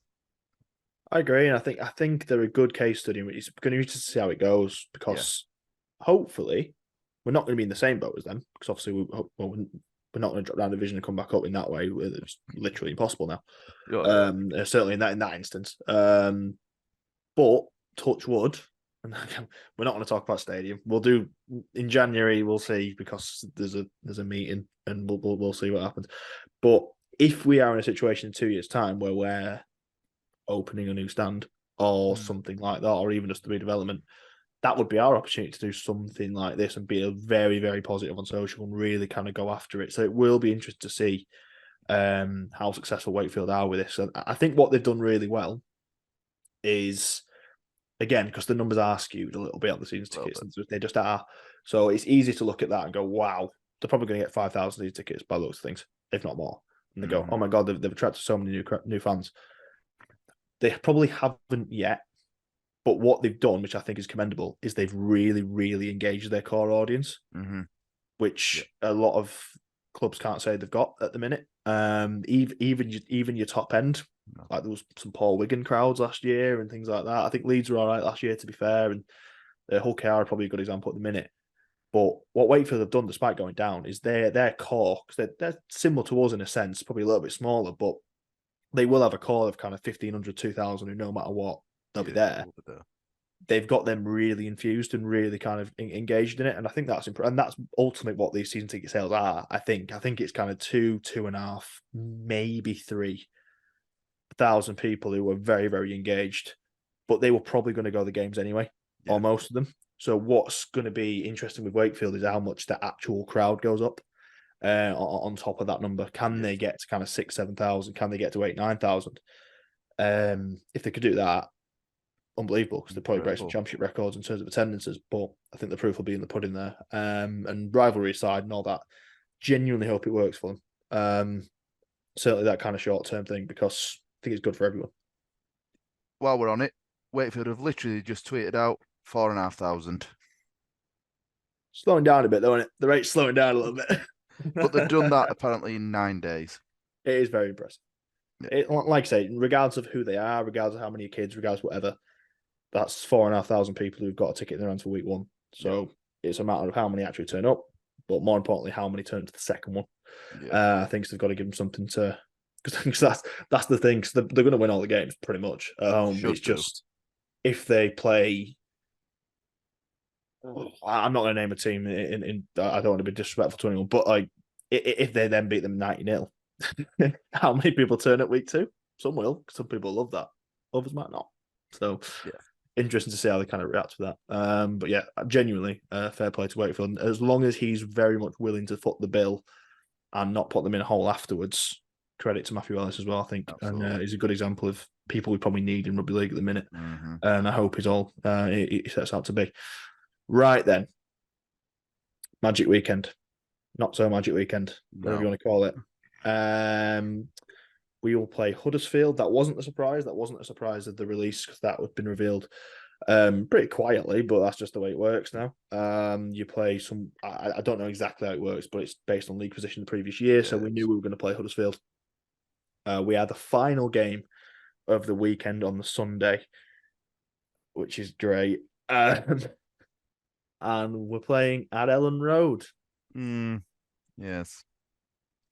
I agree, and I think they're a good case study. It's going to be interesting to see how it goes, Yeah. because hopefully we're not going to be in the same boat as them, because obviously we're not going to drop down division and come back up in that way. It's literally impossible now. Oh, yeah. Certainly in that instance. But touch wood, and we're not going to talk about stadium. We'll do in January. We'll see, because there's a meeting, and we'll see what happens. But if we are in a situation in 2 years' time where we're opening a new stand or Mm. something like that, or even just the redevelopment, that would be our opportunity to do something like this and be a very, very positive on social and really kind of go after it. So it will be interesting to see how successful Wakefield are with this. And I think what they've done really well is, again, because the numbers are skewed a little bit on the season tickets, and they just are. So it's easy to look at that and go, wow, they're probably going to get 5,000 season tickets by those things, if not more. And they go, oh my God, they've attracted so many new fans. They probably haven't yet, but what they've done, which I think is commendable, is they've really, really engaged their core audience, which a lot of clubs can't say they've got at the minute. Even your top end, like there was some Paul Wigan crowds last year and things like that. I think Leeds were all right last year, to be fair, and Hull KR are probably a good example at the minute. But what Wakefield have done, despite going down, is their core, because they're similar to us in a sense, probably a little bit smaller, but they will have a core of kind of 1,500, 2,000 who no matter what, they'll be there. They've got them really infused and really kind of engaged in it. And I think that's and that's ultimately what these season ticket sales are. I think it's kind of 2.5, maybe 3,000 people who were very, very engaged, but they were probably going to go to the games anyway, or most of them. So what's going to be interesting with Wakefield is how much the actual crowd goes up on top of that number. Can they get to kind of 6,000, 7,000? Can they get to 8,000, 9,000? If they could do that, unbelievable, because they probably break some championship records in terms of attendances. But I think the proof will be in the pudding there. And rivalry aside and all that, genuinely hope it works for them. Certainly that kind of short-term thing, because I think it's good for everyone. While we're on it, Wakefield have literally just tweeted out 4,500. Slowing down a bit, though, isn't it? The rate's slowing down a little bit. But they've done that apparently in 9 days. It is very impressive. Like I say, regardless of who they are, regardless of how many kids, regardless of whatever, that's 4,500 people who've got a ticket in their hands for week one. So it's a matter of how many actually turn up, but more importantly, how many turn to the second one. I think they've got to give them something to, because that's the thing. Because they're going to win all the games pretty much at home. It's just if they play. I'm not going to name a team. I don't want to be disrespectful to anyone, but like if they then beat them 90-0, how many people turn at week 2? Some will. Some people love that. Others might not. So interesting to see how they kind of react to that. But yeah, genuinely fair play to Wakefield. As long as he's very much willing to foot the bill and not put them in a hole afterwards, credit to Matthew Ellis as well, I think. Absolutely. And he's a good example of people we probably need in rugby league at the minute. And I hope he's all he sets out to be. Right then. Magic weekend. Not so magic weekend, whatever you want to call it. We will play Huddersfield. That wasn't a surprise. That wasn't a surprise of the release, because that had been revealed pretty quietly, but that's just the way it works now. You play some, I don't know exactly how it works, but it's based on league position the previous year, so we knew we were going to play Huddersfield. We had the final game of the weekend on the Sunday, which is great. And we're playing at Ellen Road. Yes.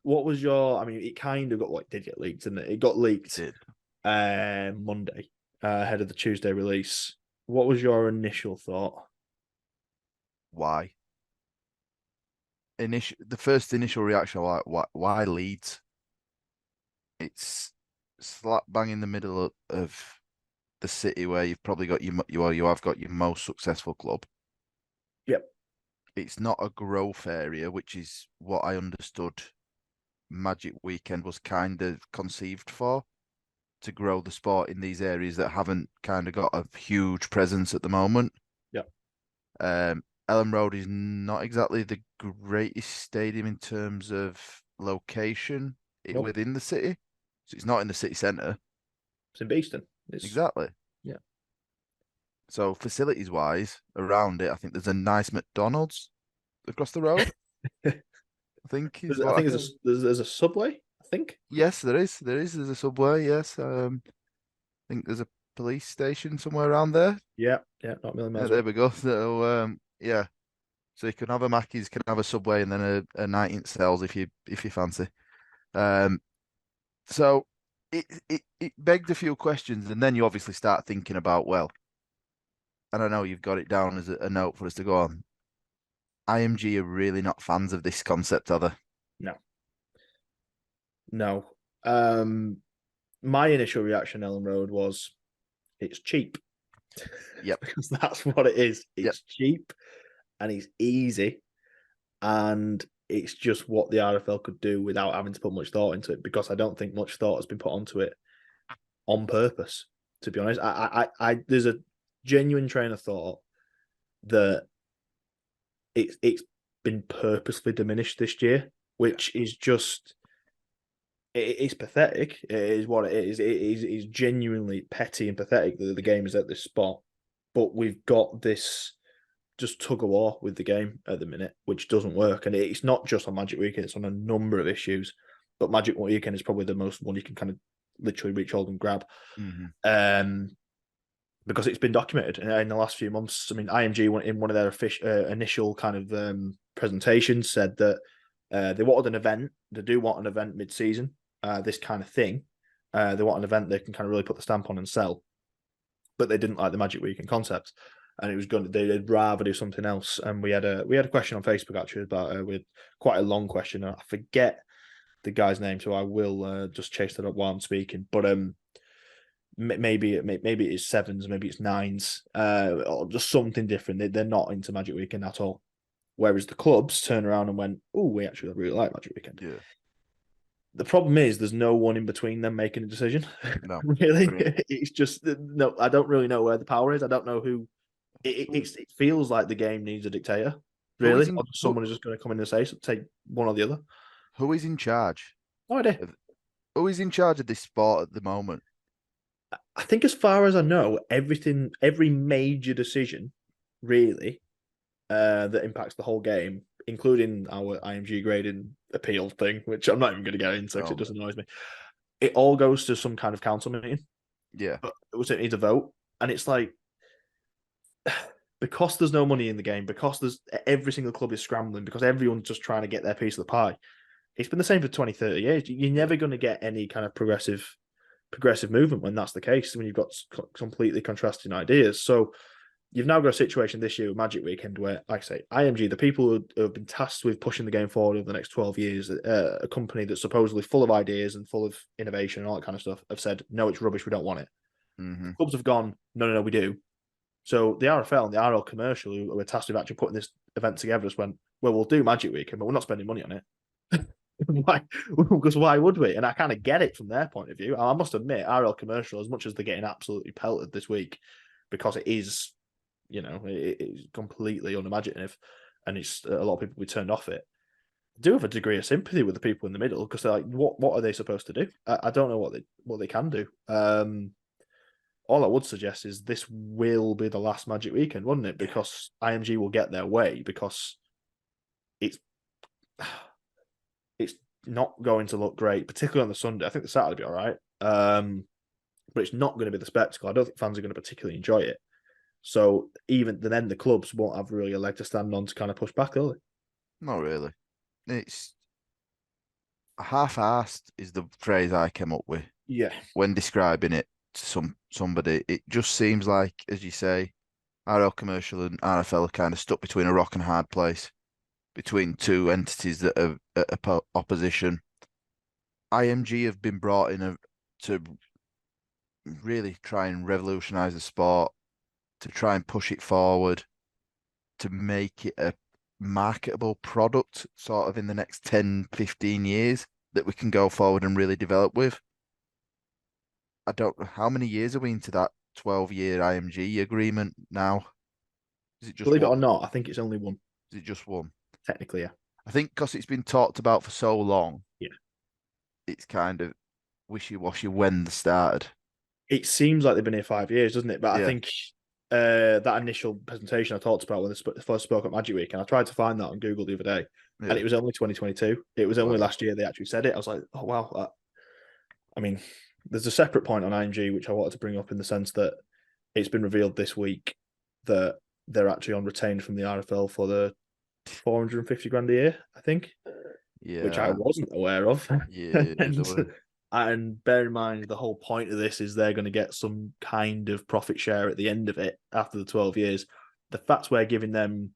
What was your? I mean, it kind of got did get leaked, didn't it? It got leaked Monday ahead of the Tuesday release. What was your initial thought? Why? The first initial reaction, why Leeds? It's slap bang in the middle of the city where you've probably got you have got your most successful club. Yep. It's not a growth area, which is what I understood Magic Weekend was kind of conceived for, to grow the sport in these areas that haven't kind of got a huge presence at the moment. Yep. Ellen Road is not exactly the greatest stadium in terms of location within the city. So it's not in the city centre. It's in Beeston. Exactly. Yeah. So facilities wise, around it, I think there's a nice McDonald's across the road. I think there's a Subway. I think. Yes, there is. There's a Subway. Yes. I think there's a police station somewhere around there. Yeah. Not a million miles. There we go. So yeah. So you can have a Mackey's, can have a Subway, and then a night in Cells if you fancy. So it begged a few questions, and then you obviously start thinking about, well, and I know you've got it down as a note for us to go on. IMG are really not fans of this concept, are they? No. My initial reaction, Ellen Road, was it's cheap. Yep. Because that's what it is. It's cheap and it's easy. And it's just what the RFL could do without having to put much thought into it, because I don't think much thought has been put onto it on purpose, to be honest. I there's a genuine train of thought that it's been purposely diminished this year, which is just it's pathetic. It is what it is. It's genuinely petty and pathetic that the game is at this spot. But we've got this just tug of war with the game at the minute, which doesn't work. And it's not just on Magic Weekend; it's on a number of issues. But Magic Weekend is probably the most one you can kind of literally reach, hold, and grab. Because it's been documented in the last few months. I mean, IMG in one of their initial kind of presentations said that they wanted an event. They do want an event mid-season, this kind of thing. They want an event they can kind of really put the stamp on and sell. But they didn't like the Magic Weekend concept, and it was going to. They'd rather do something else. And we had a question on Facebook actually about with quite a long question. I forget the guy's name, so I will just chase that up while I'm speaking. But maybe it is sevens, maybe it's nines, or just something different. They're not into Magic Weekend at all. Whereas the clubs turn around and went, "Oh, we actually really like Magic Weekend." Yeah. The problem is there's no one in between them making a decision. No, really, it's just no. I don't really know where the power is. I don't know who. It feels like the game needs a dictator, really, or someone is just going to come in and say take one or the other. Who is in charge? No idea. Who is in charge of this sport at the moment? I think, as far as I know, every major decision, really, that impacts the whole game, including our IMG grading appeal thing, which I'm not even going to get into because it just annoys me. It all goes to some kind of council meeting. Yeah. But it needs a vote. And it's like, because there's no money in the game, because there's every single club is scrambling, because everyone's just trying to get their piece of the pie. It's been the same for 20, 30 years. You're never going to get any kind of progressive movement when that's the case, when you've got completely contrasting ideas. So you've now got a situation this year with Magic Weekend where, like I say, IMG, the people who have been tasked with pushing the game forward over the next 12 years, a company that's supposedly full of ideas and full of innovation and all that kind of stuff, have said, no, it's rubbish, we don't want it. Clubs have gone, no, we do. So the RFL and the RL Commercial, who were tasked with actually putting this event together, just went, well, we'll do Magic Weekend, but we're not spending money on it. Why? Because why would we? And I kind of get it from their point of view. I must admit, RL Commercial, as much as they're getting absolutely pelted this week, because it is, it's completely unimaginative, and it's a lot of people will be turned off it. I do have a degree of sympathy with the people in the middle, because they're like, what are they supposed to do? I don't know what they can do. All I would suggest is this will be the last Magic Weekend, wouldn't it? Because IMG will get their way, because it's not going to look great, particularly on the Sunday. I think the Saturday will be all right. But it's not going to be the spectacle. I don't think fans are going to particularly enjoy it. So even then, the clubs won't have really a leg to stand on to kind of push back, will they? Not really. It's half-assed is the phrase I came up with. Yeah. When describing it to somebody, it just seems like, as you say, RL Commercial and RFL are kind of stuck between a rock and hard place, between two entities that are at opposition. IMG have been brought in to really try and revolutionise the sport, to try and push it forward, to make it a marketable product sort of in the next 10, 15 years that we can go forward and really develop with. I don't know, how many years are we into that 12-year IMG agreement now? Is it just Believe one? it or not, I think it's only one. Is it just one? Technically, yeah. I think because it's been talked about for so long, yeah, it's kind of wishy-washy when they started. It seems like they've been here 5 years, doesn't it? But Yeah. I think that initial presentation I talked about when they first spoke at Magic Week, and I tried to find that on Google the other day, and it was only 2022. It was only last year they actually said it. I was like, oh, wow. I mean, there's a separate point on IMG which I wanted to bring up, in the sense that it's been revealed this week that they're actually on retained from the RFL for the 450 grand a year, I think. Yeah. Which I wasn't aware of. Yeah. And bear in mind, the whole point of this is they're going to get some kind of profit share at the end of it after the 12 years. The fact we're giving them,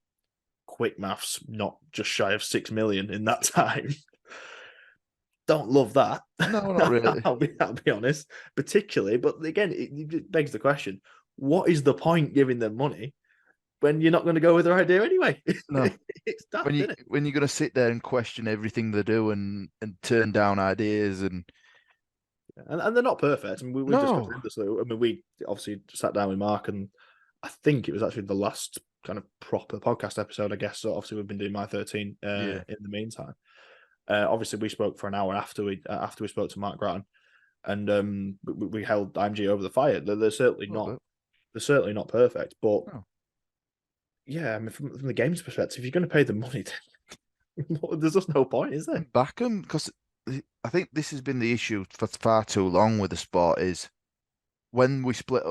quick maths, not just shy of 6 million in that time. Don't love that. No, not really. I'll be honest, particularly. But again, it begs the question: what is the point giving them money when you're not going to go with their idea anyway? No. It's daft, when isn't it? you're going to sit there and question everything they do and turn down ideas and they're not perfect. I mean, we discussed this. I mean, we obviously sat down with Mark, and I think it was actually the last kind of proper podcast episode, I guess. So obviously we've been doing my 13 in the meantime. Obviously, we spoke for an hour after we spoke to Mark Grattan, and we held IMG over the fire. They're certainly A little not bit. they're certainly not perfect, but No. yeah, I mean, from the game's perspective, if you're going to pay the money, there's just no point, is there? And back them because I think this has been the issue for far too long with the sport is when we split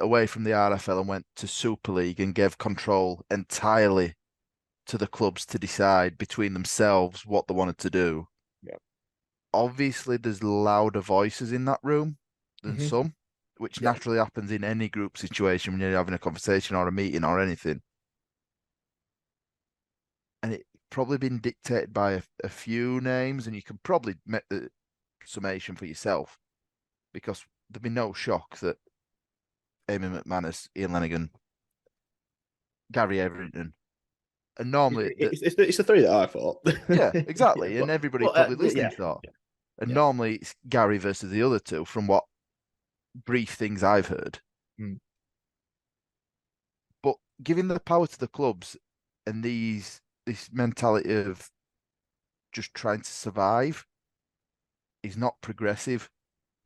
away from the RFL and went to Super League and gave control entirely to the clubs to decide between themselves what they wanted to do. Yeah. Obviously, there's louder voices in that room than Hmm. some, which Yeah. naturally happens in any group situation when you're having a conversation or a meeting or anything. And it probably been dictated by a few names, and you can probably make the summation for yourself because there'd be no shock that Amy McManus, Ian Lenigan, Gary Everington, and normally that It's the three that I thought. yeah, Yeah, exactly, and everybody probably listening yeah, thought. yeah, And yeah. normally it's Gary versus the other two, from what brief things I've heard. Mm. But giving the power to the clubs and this mentality of just trying to survive is not progressive.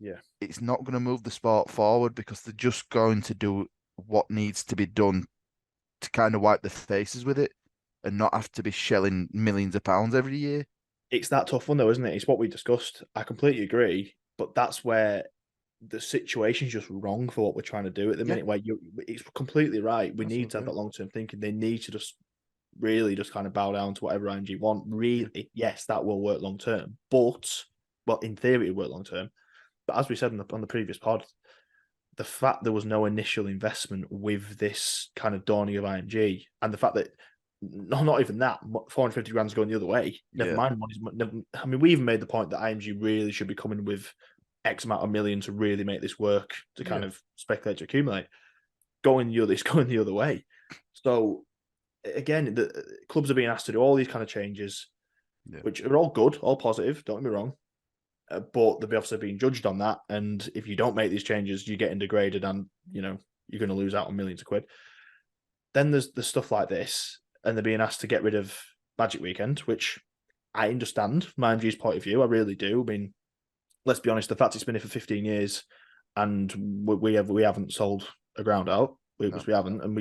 Yeah. It's not going to move the sport forward because they're just going to do what needs to be done to kind of wipe their faces with it and not have to be shelling millions of pounds every year. It's that tough one though, isn't it? It's what we discussed. I completely agree, but that's where the situation's just wrong for what we're trying to do at the Yeah, minute. It's completely right. We that's need to have okay. that long term thinking. They need to just really just kind of bow down to whatever IMG want. Yeah, Really, yes, that will work long term, but well, in theory, it work long term. But as we said on the previous pod, the fact there was no initial investment with this kind of dawning of IMG, and the fact that not even that 450 grand's going the other way. Never yeah, mind money's. I mean, we even made the point that IMG really should be coming with X amount of million to really make this work to kind yeah, of speculate to accumulate. It's going the other way. So again, the clubs are being asked to do all these kind of changes, yeah, which are all good, all positive. Don't get me wrong, but they'll be obviously being judged on that. And if you don't make these changes, you're getting degraded, and you're going to lose out on millions of quid. Then there's stuff like this, and they're being asked to get rid of Magic Weekend, which I understand from IMG's point of view. I really do. I mean, let's be honest, the fact it's been here for 15 years and we haven't sold a ground out. no, We haven't, and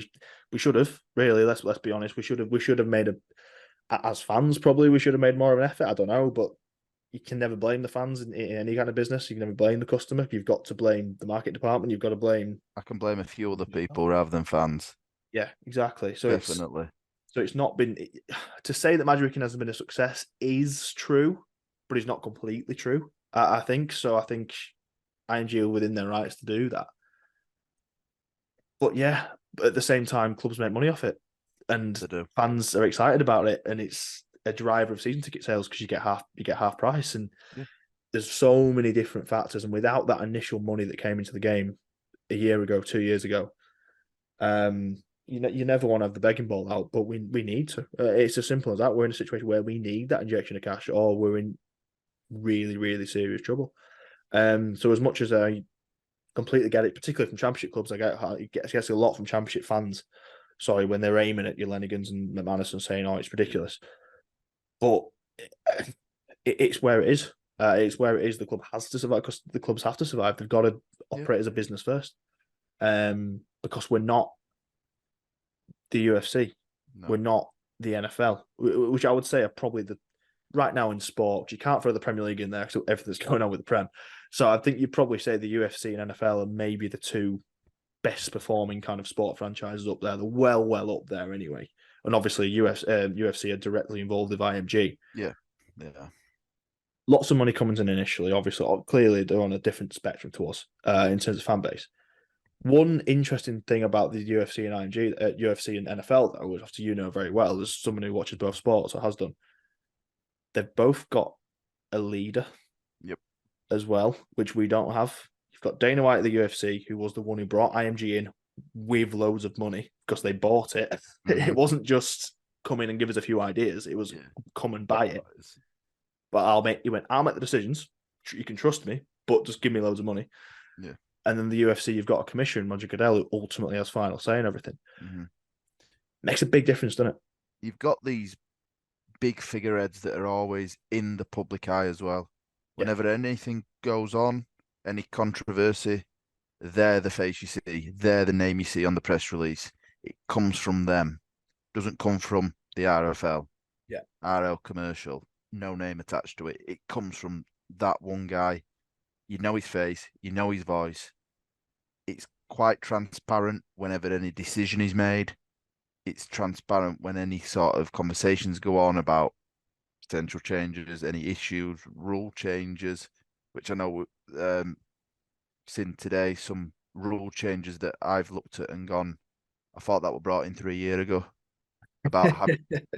we should have really. Let's be honest. We should have made as fans probably we should have made more of an effort. I don't know, but you can never blame the fans in any kind of business. You can never blame the customer. You've got to blame the market department. You've got to blame. I can blame a few other people rather than fans. Yeah, exactly. Definitely. So it's not been to say that Magic Weekend hasn't been a success is true, but it's not completely true. I think so. I think IMG are within their rights to do that. But yeah, but at the same time, clubs make money off it, and They do. fans are excited about it, and it's a driver of season ticket sales because you get half price, and Yeah. there's so many different factors. And without that initial money that came into the game a year ago, 2 years ago, you never want to have the begging ball out, but we need to. It's as simple as that. We're in a situation where we need that injection of cash, or we're in really, really serious trouble. So as much as I completely get it, particularly from championship clubs, I get a lot from championship fans. Sorry, when they're aiming at your Lenigans and McManus and saying, "Oh, it's ridiculous," but it's where it is. It's where it is. The club has to survive because the clubs have to survive. They've got to Yeah. operate as a business first. Because we're not the UFC. No. We're not the NFL, which I would say are probably the right now in sport. You can't throw the Premier League in there because everything's going on with the Prem. So I think you'd probably say the UFC and NFL are maybe the two best performing kind of sport franchises up there. They're well up there anyway. And obviously, UFC are directly involved with IMG. Yeah. Yeah. Lots of money coming in initially. Obviously, clearly they're on a different spectrum to us in terms of fan base. One interesting thing about the UFC and IMG, UFC and NFL, though, which obviously you know very well, as someone who watches both sports or has done, they've both got a leader Yep. as well, which we don't have. You've got Dana White at the UFC, who was the one who brought IMG in with loads of money because they bought it. Mm-hmm. It wasn't just come in and give us a few ideas; it was come and buy it. But I'll make the decisions. You can trust me, but just give me loads of money. Yeah. And then the UFC, you've got a commission, Roger Goodell, who ultimately has final say and everything. Mm-hmm. Makes a big difference, doesn't it? You've got these big figureheads that are always in the public eye as well. Yeah. Whenever anything goes on, any controversy, they're the face you see. They're the name you see on the press release. It comes from them. Doesn't come from the RFL, Yeah. RL commercial. No name attached to it. It comes from that one guy. You know his face. You know his voice. It's quite transparent whenever any decision is made. It's transparent when any sort of conversations go on about potential changes, any issues, rule changes, which I know seen today some rule changes that I've looked at and gone, I thought that were brought in 3 years ago. About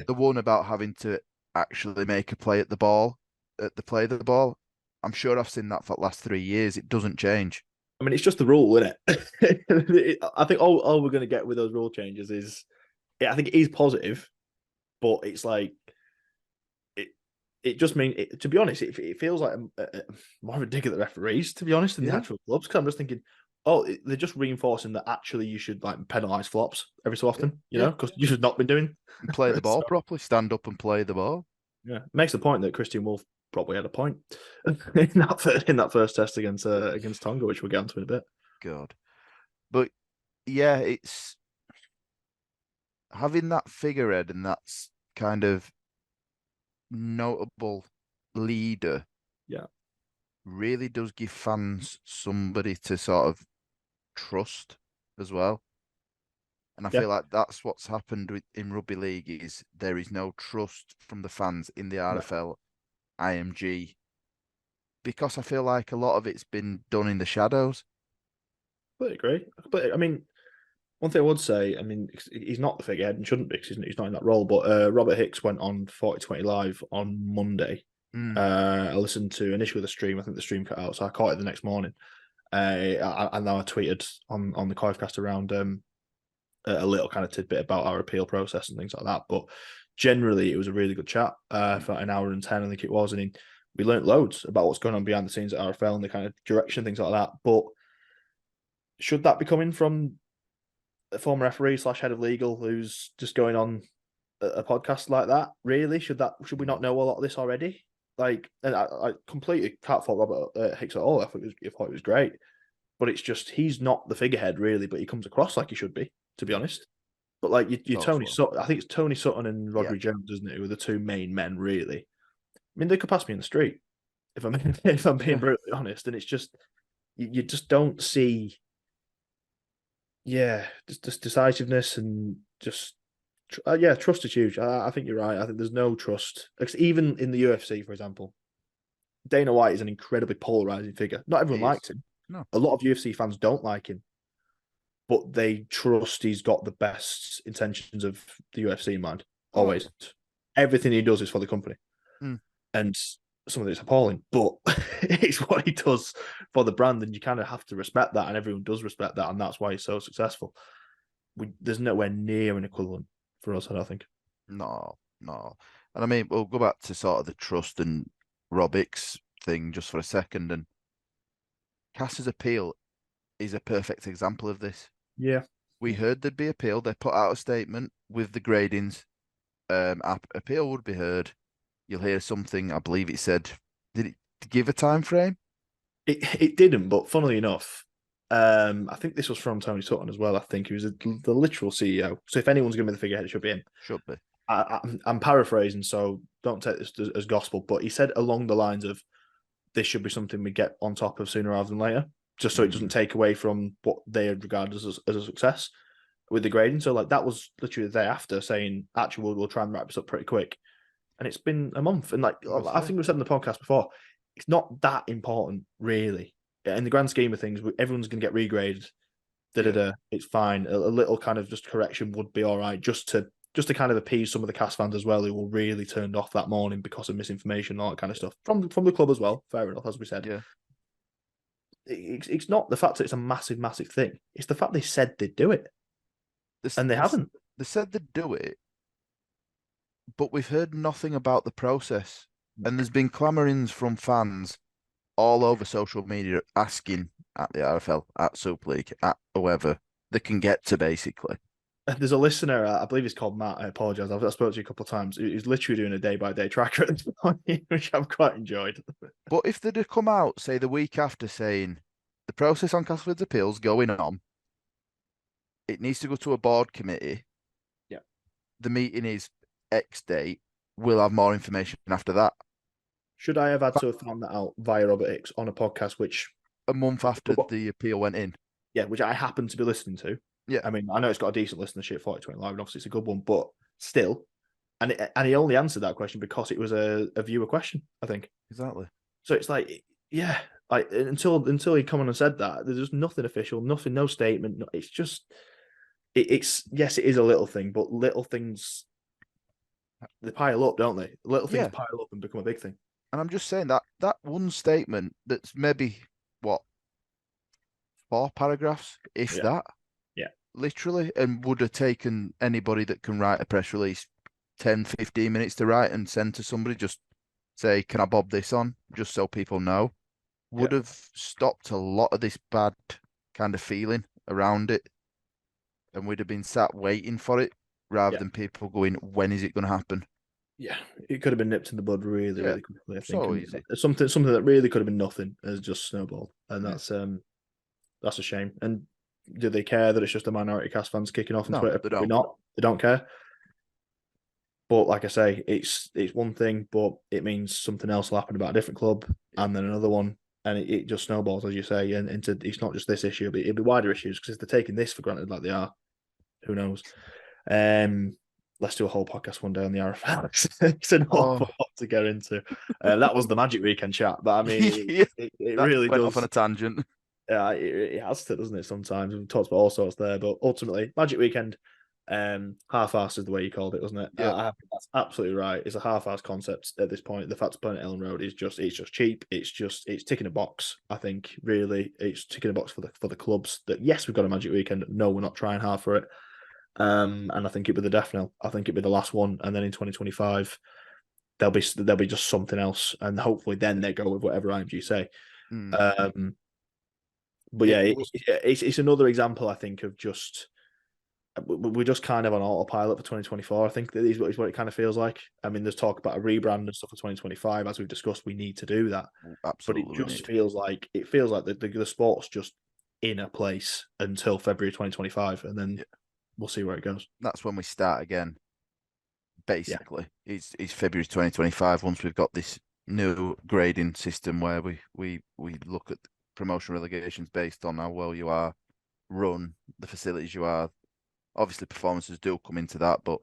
the one about having to actually make a play at the ball, at the play of the ball. I'm sure I've seen that for the last 3 years. It doesn't change. I mean, it's just the rule, isn't it? I think all we're going to get with those rule changes is, I think it is positive, but it's like it just means, to be honest, it feels like more of a dig at the referees, to be honest, than the Yeah, actual clubs. Because I'm just thinking, they're just reinforcing that actually you should like penalise flops every so often, yeah. because you should not been doing. And play the ball So, properly. Stand up and play the ball. yeah, makes the point that Christian Wolf probably had a point in that first test against Tonga, which we'll get onto in a bit. God. But yeah, it's having that figurehead and that's kind of notable leader Yeah, really does give fans somebody to sort of trust as well. And I yeah, feel like that's what's happened in rugby league is there is no trust from the fans in the no, RFL, IMG, because I feel like a lot of it's been done in the shadows. I agree. But I mean, one thing I would say, I mean, he's not the figurehead and shouldn't be because he's not in that role. But Robert Hicks went on 40/20 Live on Monday. Mm, I listened to initially the stream. I think the stream cut out, so I caught it the next morning. And now I tweeted on the Coivecast around a little kind of tidbit about our appeal process and things like that. But generally, it was a really good chat for an hour and 10, I think it was. And we learnt loads about what's going on behind the scenes at RFL and the kind of direction, things like that. But should that be coming from a former referee / head of legal who's just going on a podcast like that? Really, should we not no, know a lot of this already? Like, and I completely can't fault Robert Hicks at all. I thought it was great, but it's just he's not the figurehead really, but he comes across like he should be, to be yeah, honest. But like you thought Tony so. Sutton, I think it's Tony Sutton and Yeah, Rodri Jones, isn't it, who are the two main men really. I mean, they could pass me in the street if I'm if I'm being yeah, brutally honest, and it's just you just don't see, yeah, just decisiveness and just yeah, trust is huge. I think you're right. I think there's no trust. Because even in the UFC, for example, Dana White is an incredibly polarizing figure. Not it everyone is. likes him. No, A lot of UFC fans don't like him, but they trust he's got the best intentions of the UFC in mind. oh Always. Everything he does is for the company. yeah, And some of it's appalling, but it's what he does for the brand. And you kind of have to respect that. And everyone does respect that. And that's why he's so successful. There's nowhere near an equivalent for us, I don't think. no, no. And I mean, we'll go back to sort of the trust and Robics thing just for a second. And Cass's appeal is a perfect example of this. Yeah. We heard there'd be appeal. They put out a statement with the gradings. Appeal would be heard. You'll hear something. I believe it said, did it give a time frame? It didn't, but funnily enough, I think this was from Tony Sutton as well. I think he was the literal CEO. So if anyone's going to be the figurehead, it should be him. Should be. I'm paraphrasing, so don't take this as gospel, but he said along the lines of this should be something we get on top of sooner rather than later, just so it doesn't take away from what they regard as a success with the grading. So like that was literally the day after saying, actually, we'll try and wrap this up pretty quick. And it's been a month. And like I think we said in the podcast before, it's not that important, really. In the grand scheme of things, everyone's going to get regraded. It's fine. A little kind of just correction would be all right, just to kind of appease some of the cast fans as well, who were really turned off that morning because of misinformation and all that kind of stuff from the club as well. Fair enough, as we said. Yeah. It's not the fact that it's a massive, massive thing. It's the fact they said they'd do it, and they haven't. They said they'd do it, but we've heard nothing about the process. And there's been clamorings from fans all over social media asking at the RFL, at Super League, at whoever they can get to, basically. there's a listener, I believe he's called Matt. I apologize. I've spoken to you a couple of times. He's literally doing a day by day tracker at this point, which I've quite enjoyed. But if they'd have come out, say the week after, saying the process on Castlefords appeals going on, it needs to go to a board committee. Yeah. The meeting is X date. We'll have more information after that. Should I have had to have found that out via Robert Hicks on a podcast, which A month after the appeal went in. yeah, which I happen to be listening to. Yeah. I mean, I know it's got a decent listenership, 4020 Live, and obviously it's a good one, but still, and he only answered that question because it was a viewer question, I think. Exactly. So it's like, yeah, like until he come on and said that, there's just nothing official, nothing, no statement. It's just, it's yes, it is a little thing, but little things they pile up, don't they? Little things pile up and become a big thing. And I'm just saying that one statement that's maybe what 4 paragraphs, if that. Yeah. Literally, and would have taken anybody that can write a press release 10, 15 minutes to write and send to somebody, just say, can I bob this on? Just so people know. Would have stopped a lot of this bad kind of feeling around it. And we'd have been sat waiting for it rather than people going, when is it going to happen? Yeah, it could have been nipped in the bud really, really quickly. I think so easy. Something that really could have been nothing has just snowballed, and that's a shame. And do they care that it's just a minority cast fans kicking off on Twitter? They Probably don't. not. They don't care. But like I say, it's one thing, but it means something else will happen about a different club, and then another one, and it just snowballs, as you say, and into it's not just this issue, but it'll be wider issues because if they're taking this for granted like they are, who knows? Let's do a whole podcast one day on the RFL. It's an awful lot to get into. That was the Magic Weekend chat, but I mean, it really went does. Off on a tangent. Yeah, it has to, doesn't it? Sometimes we've talked about all sorts there, but ultimately, Magic Weekend, half-assed is the way you called it, wasn't it? Yeah, I think that's absolutely right. It's a half-assed concept at this point. The fact to playing at Ellen Road is just cheap. It's ticking a box. I think really it's ticking a box for the clubs that yes, we've got a Magic Weekend. No, we're not trying hard for it. And I think it'd be the death knell. I think it'd be the last one, and then in 2025 there'll be just something else, and hopefully then they go with whatever IMG say. But yeah, it's another example I think of just we're just kind of on autopilot for 2024. I think that is what it kind of feels like. I mean, there's talk about a rebrand and stuff for 2025, as we've discussed. We need to do that, absolutely. But it just feels like the sport's just in a place until February 2025, and then we'll see where it goes. That's when we start again. Basically, it's February 2025. Once we've got this new grading system where we look at promotion relegations based on how well you are run, the facilities you are. Obviously, performances do come into that, but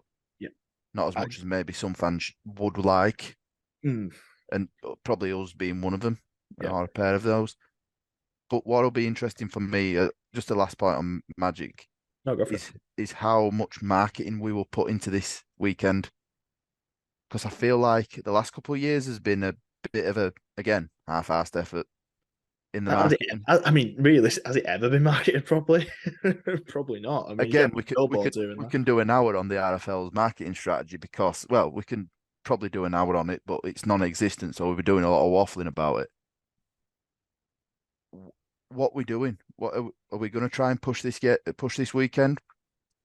not as much as maybe some fans would like, and probably us being one of them, or a pair of those. But what will be interesting for me, just the last point on Magic, is how much marketing we will put into this weekend. Because I feel like the last couple of years has been a bit of a, again, half-assed effort in the marketing. I mean, really, has it ever been marketed properly? Probably not. I mean, again, we can do an hour on the RFL's marketing strategy because, well, we can probably do an hour on it, but it's non-existent, so we'll be doing a lot of waffling about it. What are we doing? What are we going to try and push this weekend?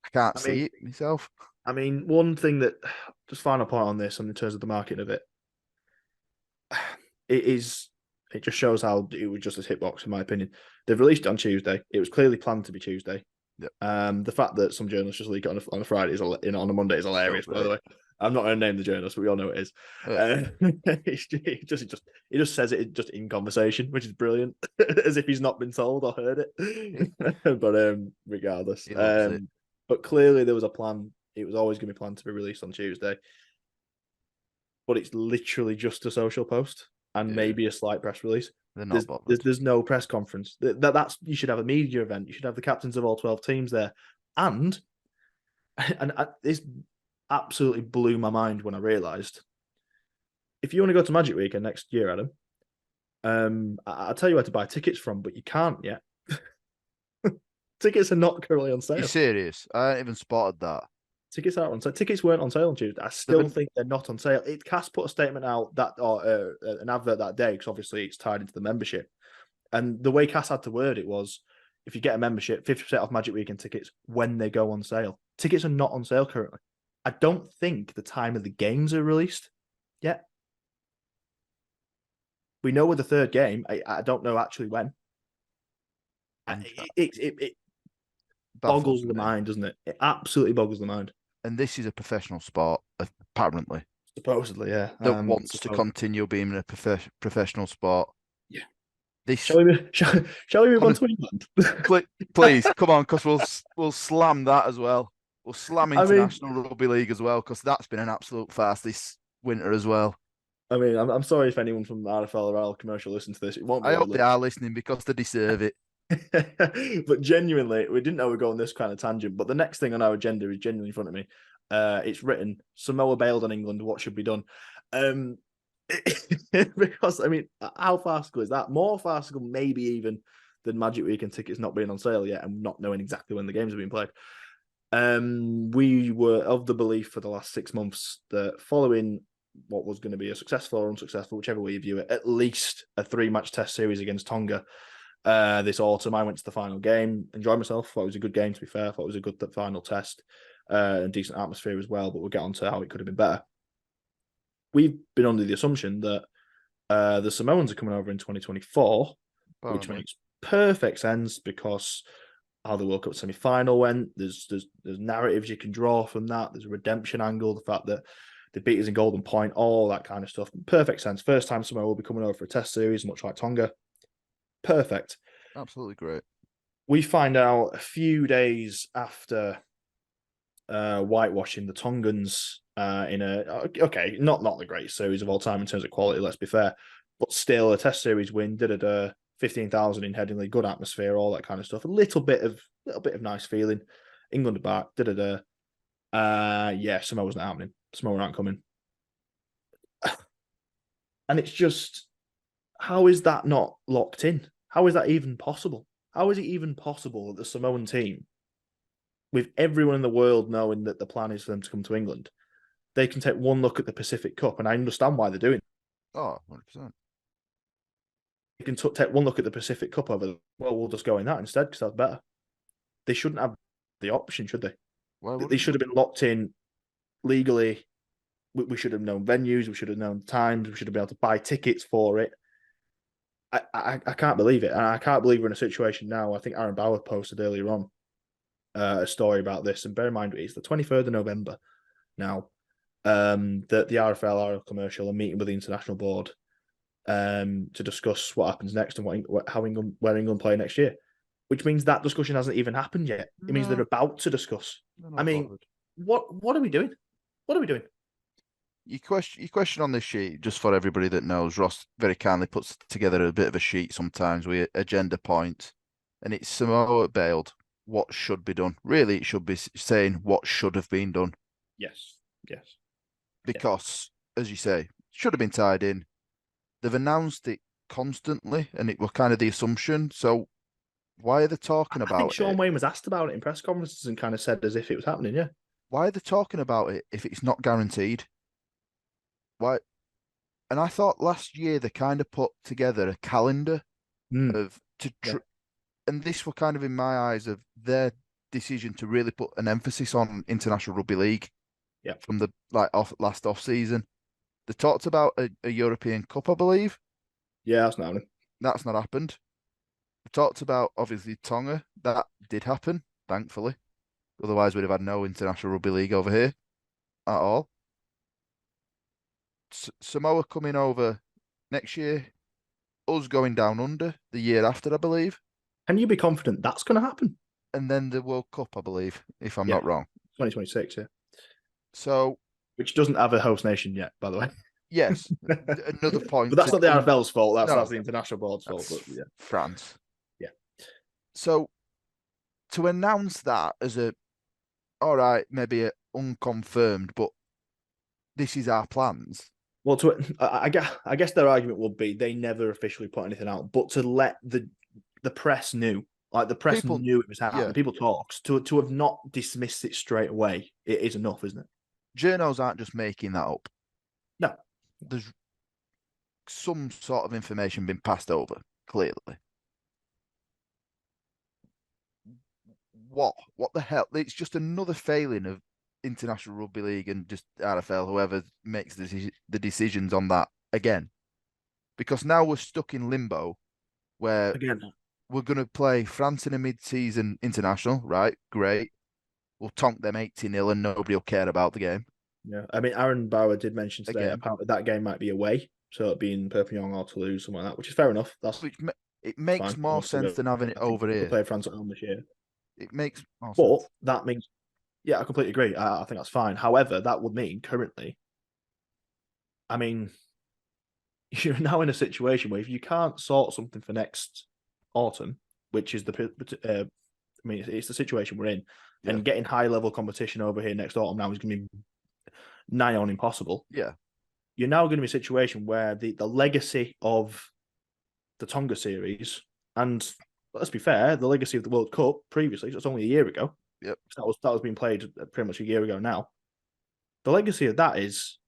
I can't see it myself. I mean, one thing that, just final point on this, in terms of the marketing of it, it just shows how it was just a hitbox, in my opinion. They've released it on Tuesday. It was clearly planned to be Tuesday. Yep. The fact that some journalists just leak it on a Friday on a Monday is hilarious. By the way, I'm not going to name the journalist, but we all know it is. It just says it just in conversation, which is brilliant, as if he's not been told or heard it. But regardless, but clearly there was a plan. It was always going to be planned to be released on Tuesday, but it's literally just a social post and maybe a slight press release. There's no press conference. That's you should have a media event. You should have the captains of all 12 teams there, and this absolutely blew my mind when I realised if you want to go to Magic Weekend next year, Adam, I'll tell you where to buy tickets from, but you can't yet. Tickets are not currently on sale. You're serious? I hadn't even spotted that. Tickets aren't on sale. Tickets weren't on sale on Tuesday. I still think they're not on sale. Cass put a statement out or an advert that day because obviously it's tied into the membership. And the way Cass had to word it was, if you get a membership, 50% off Magic Weekend tickets when they go on sale. Tickets are not on sale currently. I don't think the time of the games are released yet. We know with the third game. I don't know actually when. And It baffles boggles the me. mind, doesn't it? It absolutely boggles the mind. And this is a professional sport, apparently, Supposedly, yeah. that wants to continue being a professional sport. Yeah. This, Shall we move on to England? please come on, because we'll slam that as well. We'll slam I mean, International Rugby League as well, because that's been an absolute farce this winter as well. I'm sorry if anyone from the RFL or our commercial listens to this. It won't be I what it hope they looks. are listening because they deserve it. But genuinely, we didn't know we'd go on this kind of tangent. But the next thing on our agenda is genuinely in front of me. It's written: Samoa bailed on England. What should be done? Um, because I mean, how farcical is that? More farcical, maybe even than Magic Weekend tickets not being on sale yet and not knowing exactly when the games are being played. We were of the belief for the last 6 months that following what was going to be a successful or unsuccessful, whichever way you view it, at least a 3-match test series against Tonga this autumn. I went to the final game, enjoyed myself. Thought it was a good game, to be fair. Thought it was a good final test and decent atmosphere as well. But we'll get on to how it could have been better. We've been under the assumption that the Samoans are coming over in 2024, which Apparently. makes perfect sense because how the World Cup semi-final went. There's narratives you can draw from that. There's a redemption angle, the fact that they beat us in Golden Point, all that kind of stuff. Perfect sense. First time Samoa will be coming over for a test series, much like Tonga. Perfect. Absolutely great. We find out a few days after whitewashing the Tongans in a not the greatest series of all time in terms of quality. Let's be fair, but still a Test series win. 15,000 in Headingley, good atmosphere, all that kind of stuff. A little bit of nice feeling. England are back. Yeah, Samoa's not happening. Samoa aren't coming, and it's just how is that not locked in? How is that even possible? How is it even possible that the Samoan team, with everyone in the world knowing that the plan is for them to come to England, they can take one look at the Pacific Cup, and I understand why they're doing it. Oh, 100%. They can take one look at the Pacific Cup over, well, we'll just go in that instead because that's better. They shouldn't have the option, should they? Why They wouldn't should have been locked in legally. We should have known venues, we should have known times, we should have been able to buy tickets for it. I can't believe it. And I can't believe we're in a situation now. I think Aaron Bauer posted earlier on a story about this. And bear in mind, it's the 23rd of November now. That the RFL are commercial and meeting with the international board to discuss what happens next and where England play next year, which means that discussion hasn't even happened yet. It means they're No, about to discuss. they're I not mean, bothered. what are we doing? What are we doing? Your question on this sheet, just for everybody that knows, Ross very kindly puts together a bit of a sheet sometimes with agenda points, and it's Samoa bailed. What should be done? Really, it should be saying what should have been done, Yes, yes, yeah. because, as you say, should have been tied in. They've announced it constantly, and it was kind of the assumption. So why are they talking I think about Sean it? Wayne was asked about it in press conferences and kind of said as if it was happening. Yeah. Why are they talking about it if it's not guaranteed? Why? And I thought last year they kind of put together a calendar Mm, of yeah. and this were kind of in my eyes of their decision to really put an emphasis on International Rugby League Yeah. from the last off season. They talked about a European Cup, I believe. Yeah, that's not happening. That's not happened. They talked about obviously Tonga. That did happen, thankfully. Otherwise, we'd have had no International Rugby League over here at all. Samoa coming over next year, us going down under the year after, I believe, Can you be confident that's going to happen? and then the World Cup, I believe, if I'm Yeah, not wrong. 2026. Yeah, So, which doesn't have a host nation yet, by the way. yes, another But point that's to not the RFL's fault. That's no, the international board's fault. that's But yeah, France. yeah. So to announce that as a all right, maybe a unconfirmed, but this is our plans. Well, I guess their argument would be they never officially put anything out, but to let the press knew, like the press People, knew it was yeah, happening. People talked to have not dismissed it straight away. It is enough, isn't it? journos aren't just making that up. No, There's some sort of information being passed over, clearly. what the hell? It's just another failing of International Rugby League and just RFL, whoever makes the decisions on that again. Because now we're stuck in limbo where Again, we're going to play France in a mid-season international, right? Great. We'll tonk them 80-0 and nobody will care about the game. yeah. I mean, Aaron Bauer did mention today Again. apparently that game might be away, so it'd be in Perpignan or Toulouse, something like that, which is fair enough. That's It makes fine. more sense than having it I think over we here. play France at home this year, It makes more but sense. that means, yeah, I completely agree. I think that's fine. However, that would mean currently, I mean, you're now in a situation where if you can't sort something for next autumn, which is I mean, it's the situation we're in, Yeah. and getting high level competition over here next autumn now is going to be nigh on impossible. Yeah. You're now going to be a situation where the legacy of the Tonga series, and let's be fair, the legacy of the World Cup previously, so it's only a year ago. Yep. That was being played pretty much a year ago now. The legacy of that is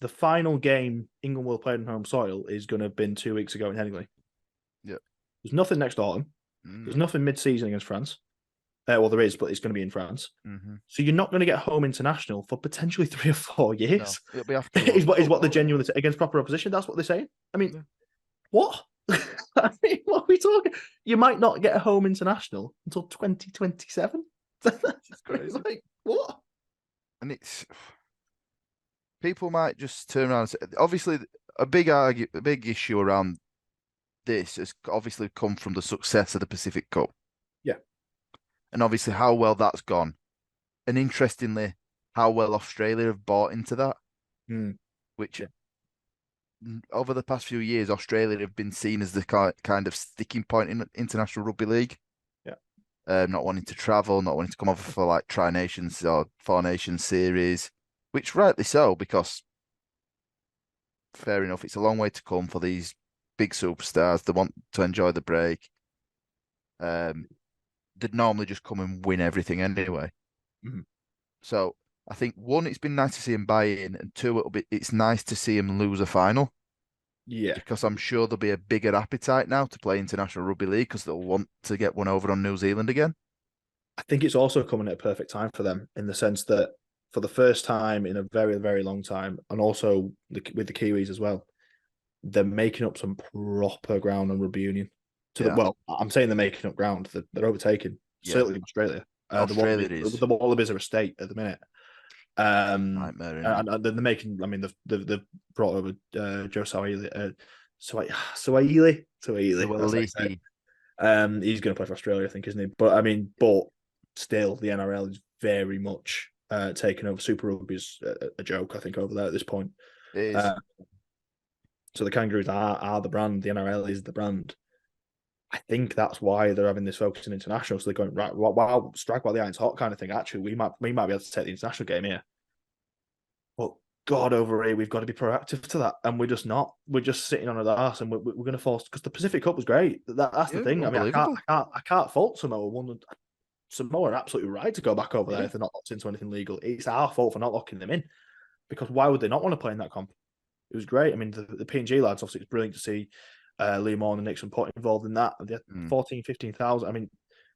the final game England will play on home soil is going to have been 2 weeks ago in Headingley. Yep. There's nothing next autumn. There's nothing mid-season against France. Well, there is, but it's going to be in France. Mm-hmm. So you're not going to get home international for potentially 3 or 4 years. No, it'll be after is what the genuine against proper opposition. That's what they're saying. I mean, what? I mean, what are we talking? You might not get a home international until 2027. That's crazy. Like, what? And it's people might just turn around and say, obviously a big issue around this has obviously come from the success of the Pacific Cup. Yeah. And obviously how well that's gone. And interestingly, how well Australia have bought into that. Which over the past few years, Australia have been seen as the kind of sticking point in international rugby league. Yeah. Not wanting to travel, not wanting to come over for like Tri Nations or Four Nations series, which rightly so, because fair enough, it's a long way to come for these big superstars. They want to enjoy the break. They'd normally just come and win everything anyway. Mm-hmm. So I think one, it's been nice to see him buy in, and two, it's nice to see him lose a final. Yeah, because I'm sure there'll be a bigger appetite now to play international rugby league because they'll want to get one over on New Zealand again. I think it's also coming at a perfect time for them in the sense that for the first time in a very, very long time, and also with the Kiwis as well, they're making up some proper ground on rugby union. Well, I'm saying they're making up ground. They're overtaking, certainly in Australia. Australia the Wallabies are a state at the minute. Nightmare, and they're making. I mean, they've brought over Joe Swahili. Swahili. He's going to play for Australia, I think, isn't he? But I mean, still, the NRL is very much taken over. Super Rugby is a joke, I think, over there at this point. It is. So the Kangaroos are the brand. The NRL is the brand. I think that's why they're having this focus on international. So they're going, right, wow, strike while the iron's hot kind of thing. Actually, we might be able to take the international game here. But God, over here, we've got to be proactive to that. And we're just not. We're just sitting on our ass and we're going to force, because the Pacific Cup was great. That's the thing. I mean, I can't fault Samoa. Samoa are absolutely right to go back over there if they're not locked into anything legal. It's our fault for not locking them in. Because why would they not want to play in that comp? It was great. I mean, the PNG lads, obviously, it's brilliant to see Liam Orr and Nixon Port involved in that. They had 14, 15,000. I mean,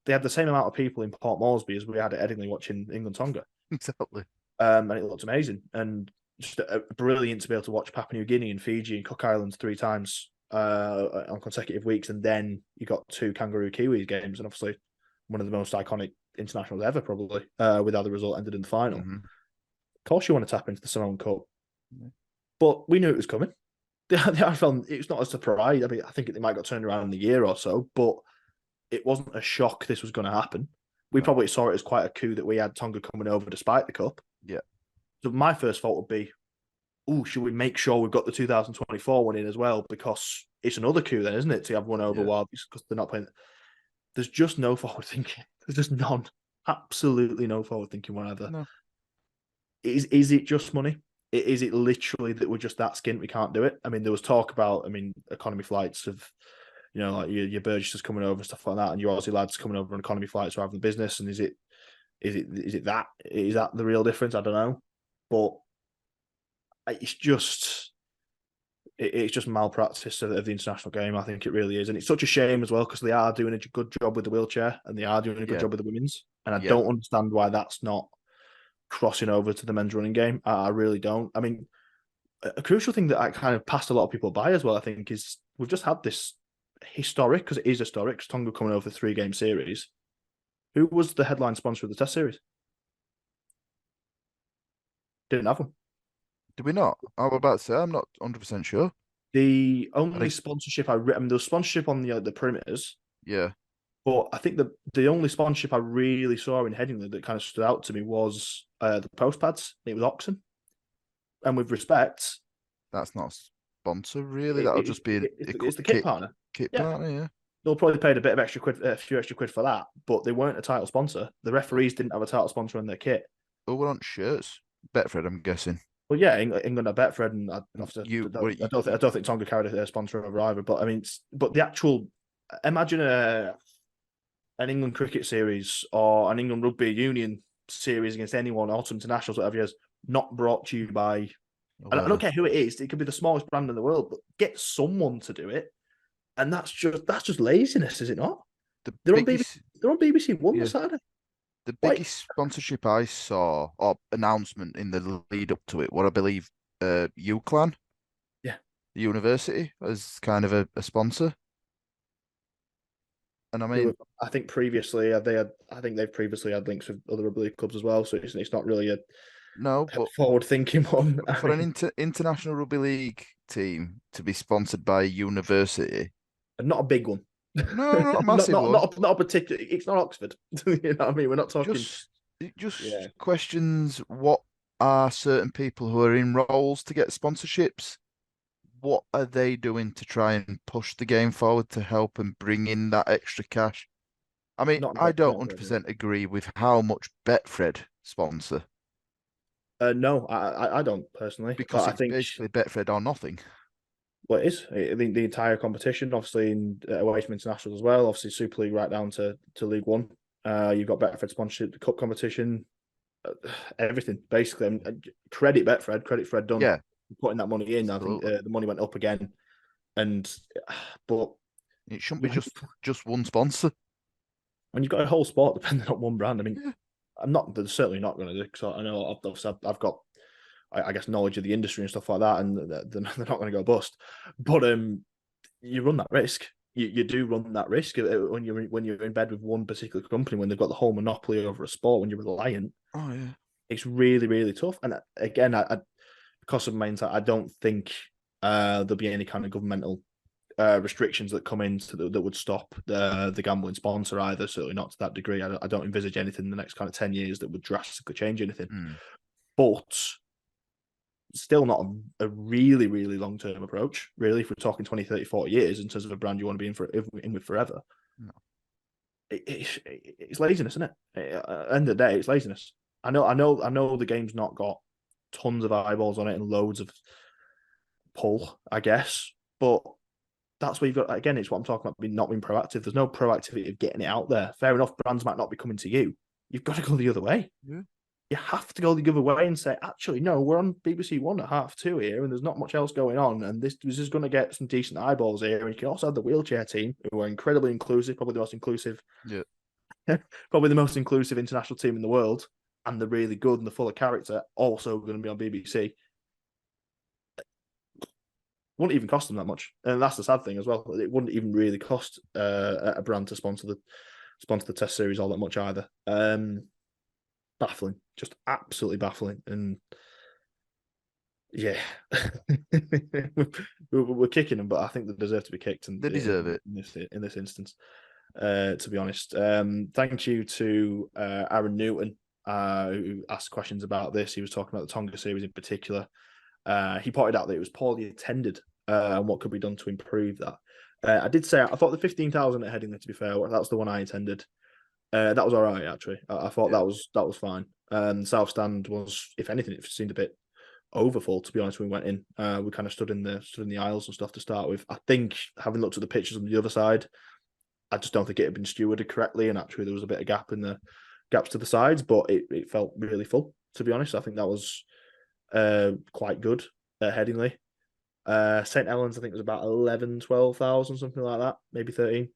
they had the same amount of people in Port Moresby as we had at Headingley watching England-Tonga. Exactly. And it looked amazing. And just brilliant to be able to watch Papua New Guinea and Fiji and Cook Islands 3 times on consecutive weeks. And then you got 2 Kangaroo Kiwis games. And obviously, one of the most iconic internationals ever, probably, with how the result ended in the final. Mm-hmm. Of course, you want to tap into the Samoan Cup. But we knew it was coming. The RFL, it was not a surprise. I mean, I think it might got turned around in a year or so, but it wasn't a shock this was going to happen. We probably saw it as quite a coup that we had Tonga coming over despite the cup. Yeah. So my first thought would be, should we make sure we've got the 2024 one in as well? Because it's another coup then, isn't it, to have one over Wild because they're not playing. There's just no forward thinking. There's just none. Absolutely no forward thinking whatever. No. Is it just money? Is it literally that we're just that skint we can't do it? I mean, there was talk about, economy flights of, like your Burgesses coming over and stuff like that, and your Aussie lads coming over on economy flights rather than business. And is it that? Is that the real difference? I don't know, but it's just malpractice of the international game. I think it really is, and it's such a shame as well because they are doing a good job with the wheelchair and they are doing a good job with the women's. and I Yeah. don't understand why that's not crossing over to the men's running game. I really don't. I mean, a crucial thing that I kind of passed a lot of people by as well, I think, is we've just had this historic, because it is historic, because Tonga coming over the 3-game series. Who was the headline sponsor of the Test series? Didn't have one. Did we not? I was about to say, I'm not 100% sure. The I only think, sponsorship I mean, there was sponsorship on the perimeters, yeah, but I think the only sponsorship I really saw in Headingley that kind of stood out to me was the post pads. It was Oxen, and with respect, that's not a sponsor, really. That'll just be it's the kit partner. kit Yeah, partner, yeah. they'll probably paid a bit of extra quid, a few extra quid for that, but they weren't a title sponsor. The referees didn't have a title sponsor on their kit. Oh, we're on shirts. Betfred, I'm guessing. Well, yeah, England are Betfred, and And you, I don't think Tonga carried a sponsor over either. But I mean, but the actual imagine an England cricket series or an England rugby union series against anyone, autumn internationals, whatever it is, not brought to you by. And I don't care who it is; it could be the smallest brand in the world, but get someone to do it, and that's just laziness, is it not? the They're on BBC. biggest, They're on BBC One yeah, this Saturday. the Like, biggest sponsorship I saw or announcement in the lead up to it, what I believe, UClan, yeah, the university, as kind of a sponsor. And I they were. mean, I think previously they had. I think they've previously had links with other rugby league clubs as well. So it's not really a no, but forward-thinking one. I for an mean, international rugby league team to be sponsored by a university, not a big one. no, not a not massive one. not a particular. It's not Oxford. You know what I mean? We're not talking. Just it just Yeah, questions what are certain people who are in roles to get sponsorships, what are they doing to try and push the game forward to help and bring in that extra cash? I mean, I don't not very. 100% agree with how much Betfred sponsor No, I don't personally, but because I it's think basically Betfred or nothing. what it is the entire competition, obviously in away from internationals as well. Obviously, Super League right down to League One. You've got Betfred sponsorship, the cup competition, everything basically. And credit Betfred, credit Fred Dunn Yeah, putting that money in. I think absolutely. the money went up again, and but It shouldn't be when just one sponsor. when you've got a whole sport depending on one brand, I mean, Yeah, I'm not they're certainly not going to do. So I know obviously I've got I guess knowledge of the industry and stuff like that, and they're not going to go bust. But you run that risk. You do run that risk when you're in bed with one particular company when they've got the whole monopoly over a sport. When you're reliant, oh yeah, it's really really tough. And again, because of my insight, I don't think there'll be any kind of governmental restrictions that come in that would stop the gambling sponsor either. Certainly not to that degree. I don't envisage anything in the next kind of 10 years that would drastically change anything. mm, But still not a really, really long term approach, really, if we're talking 20, 30, 40 years in terms of a brand you want to be in with forever. no. It's laziness, isn't it? At the end of the day, it's laziness. I know the game's not got tons of eyeballs on it and loads of pull, I guess, but that's where you've got again. It's what I'm talking about being not being proactive. There's no proactivity of getting it out there. Fair enough, brands might not be coming to you. You've got to go the other way. Yeah. You have to go the other way and say, actually, no, we're on BBC One at 2:30 here, and there's not much else going on, and this is going to get some decent eyeballs here. And you can also have the wheelchair team, who are incredibly inclusive, probably the most inclusive, Yeah. probably the most inclusive international team in the world, and they're really good and they're full of character. Also going to be on BBC. Wouldn't even cost them that much, and that's the sad thing as well. It wouldn't even really cost a brand to sponsor the Test series all that much either. Baffling, just absolutely baffling, and yeah, we're kicking them, but I think they deserve to be kicked They deserve it. in this instance. To be honest, thank you to Aaron Newton who asked questions about this. He was talking about the Tonga series in particular. He pointed out that it was poorly attended and what could be done to improve that. I did say I thought the 15,000 at Headingley, to be fair, that's the one I attended. That was all right actually. I thought Yeah. that was fine. South Stand was, if anything, it seemed a bit overfull. To be honest, when we went in, we kind of stood in the aisles and stuff to start with. I think having looked at the pictures on the other side, I just don't think it had been stewarded correctly, and actually there was a bit of gap in the gaps to the sides, but it felt really full. To be honest, I think that was quite good at Headingley. St. Helens, I think, was about 11, 12,000, something like that, maybe 13.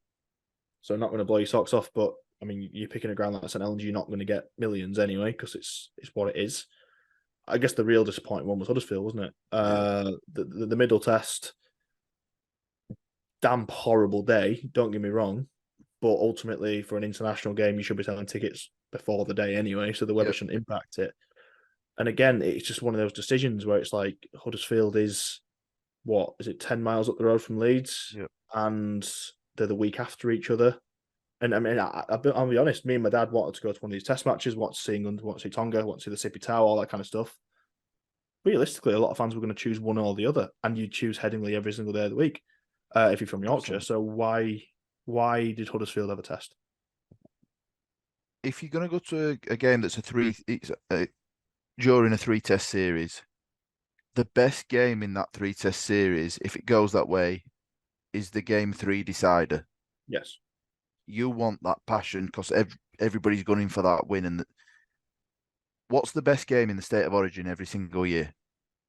So not going to blow your socks off, but I mean, you're picking a ground like St Helens, you're not going to get millions anyway because it's what it is. I guess the real disappointing one was Huddersfield, wasn't it? Yeah. The middle test, damn horrible day. Don't get me wrong, but ultimately for an international game, you should be selling tickets before the day anyway, so the weather Yep. shouldn't impact it. And again, it's just one of those decisions where it's like Huddersfield is what is it 10 miles up the road from Leeds, Yep. and they're the week after each other. And I mean, I'll be honest. Me and my dad wanted to go to one of these test matches, want to see England, want to see Tonga, want to see the Sippy Tower, all that kind of stuff. Realistically, a lot of fans were going to choose one or the other, and you choose Headingley every single day of the week if you're from Yorkshire. So why did Huddersfield have a test? If you're going to go to a game that's during a three-test series, the best game in that three-test series, if it goes that way, is the game 3 decider. Yes, You want that passion because everybody's gunning for that win. And what's the best game in the state of origin every single year?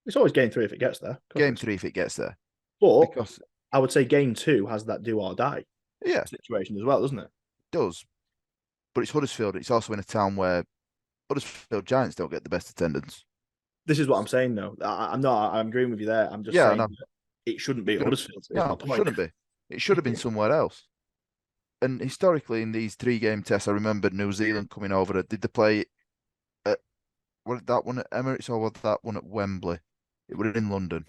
it's always game 3 if it gets there. Game 3 if it gets there. But Because I would say game 2 has that do or die yeah, situation as well, doesn't it? it does. But it's Huddersfield. It's also in a town where Huddersfield Giants don't get the best attendance. This is what I'm saying, though. I'm not. I'm agreeing with you there. I'm just Yeah, I saying know. that it shouldn't be at Huddersfield. Is my No, point. shouldn't be. It should have been somewhere else. And historically, in these 3-game tests, I remember New Zealand coming over. Did they play at was that one at Emirates or was that one at Wembley? It was in London.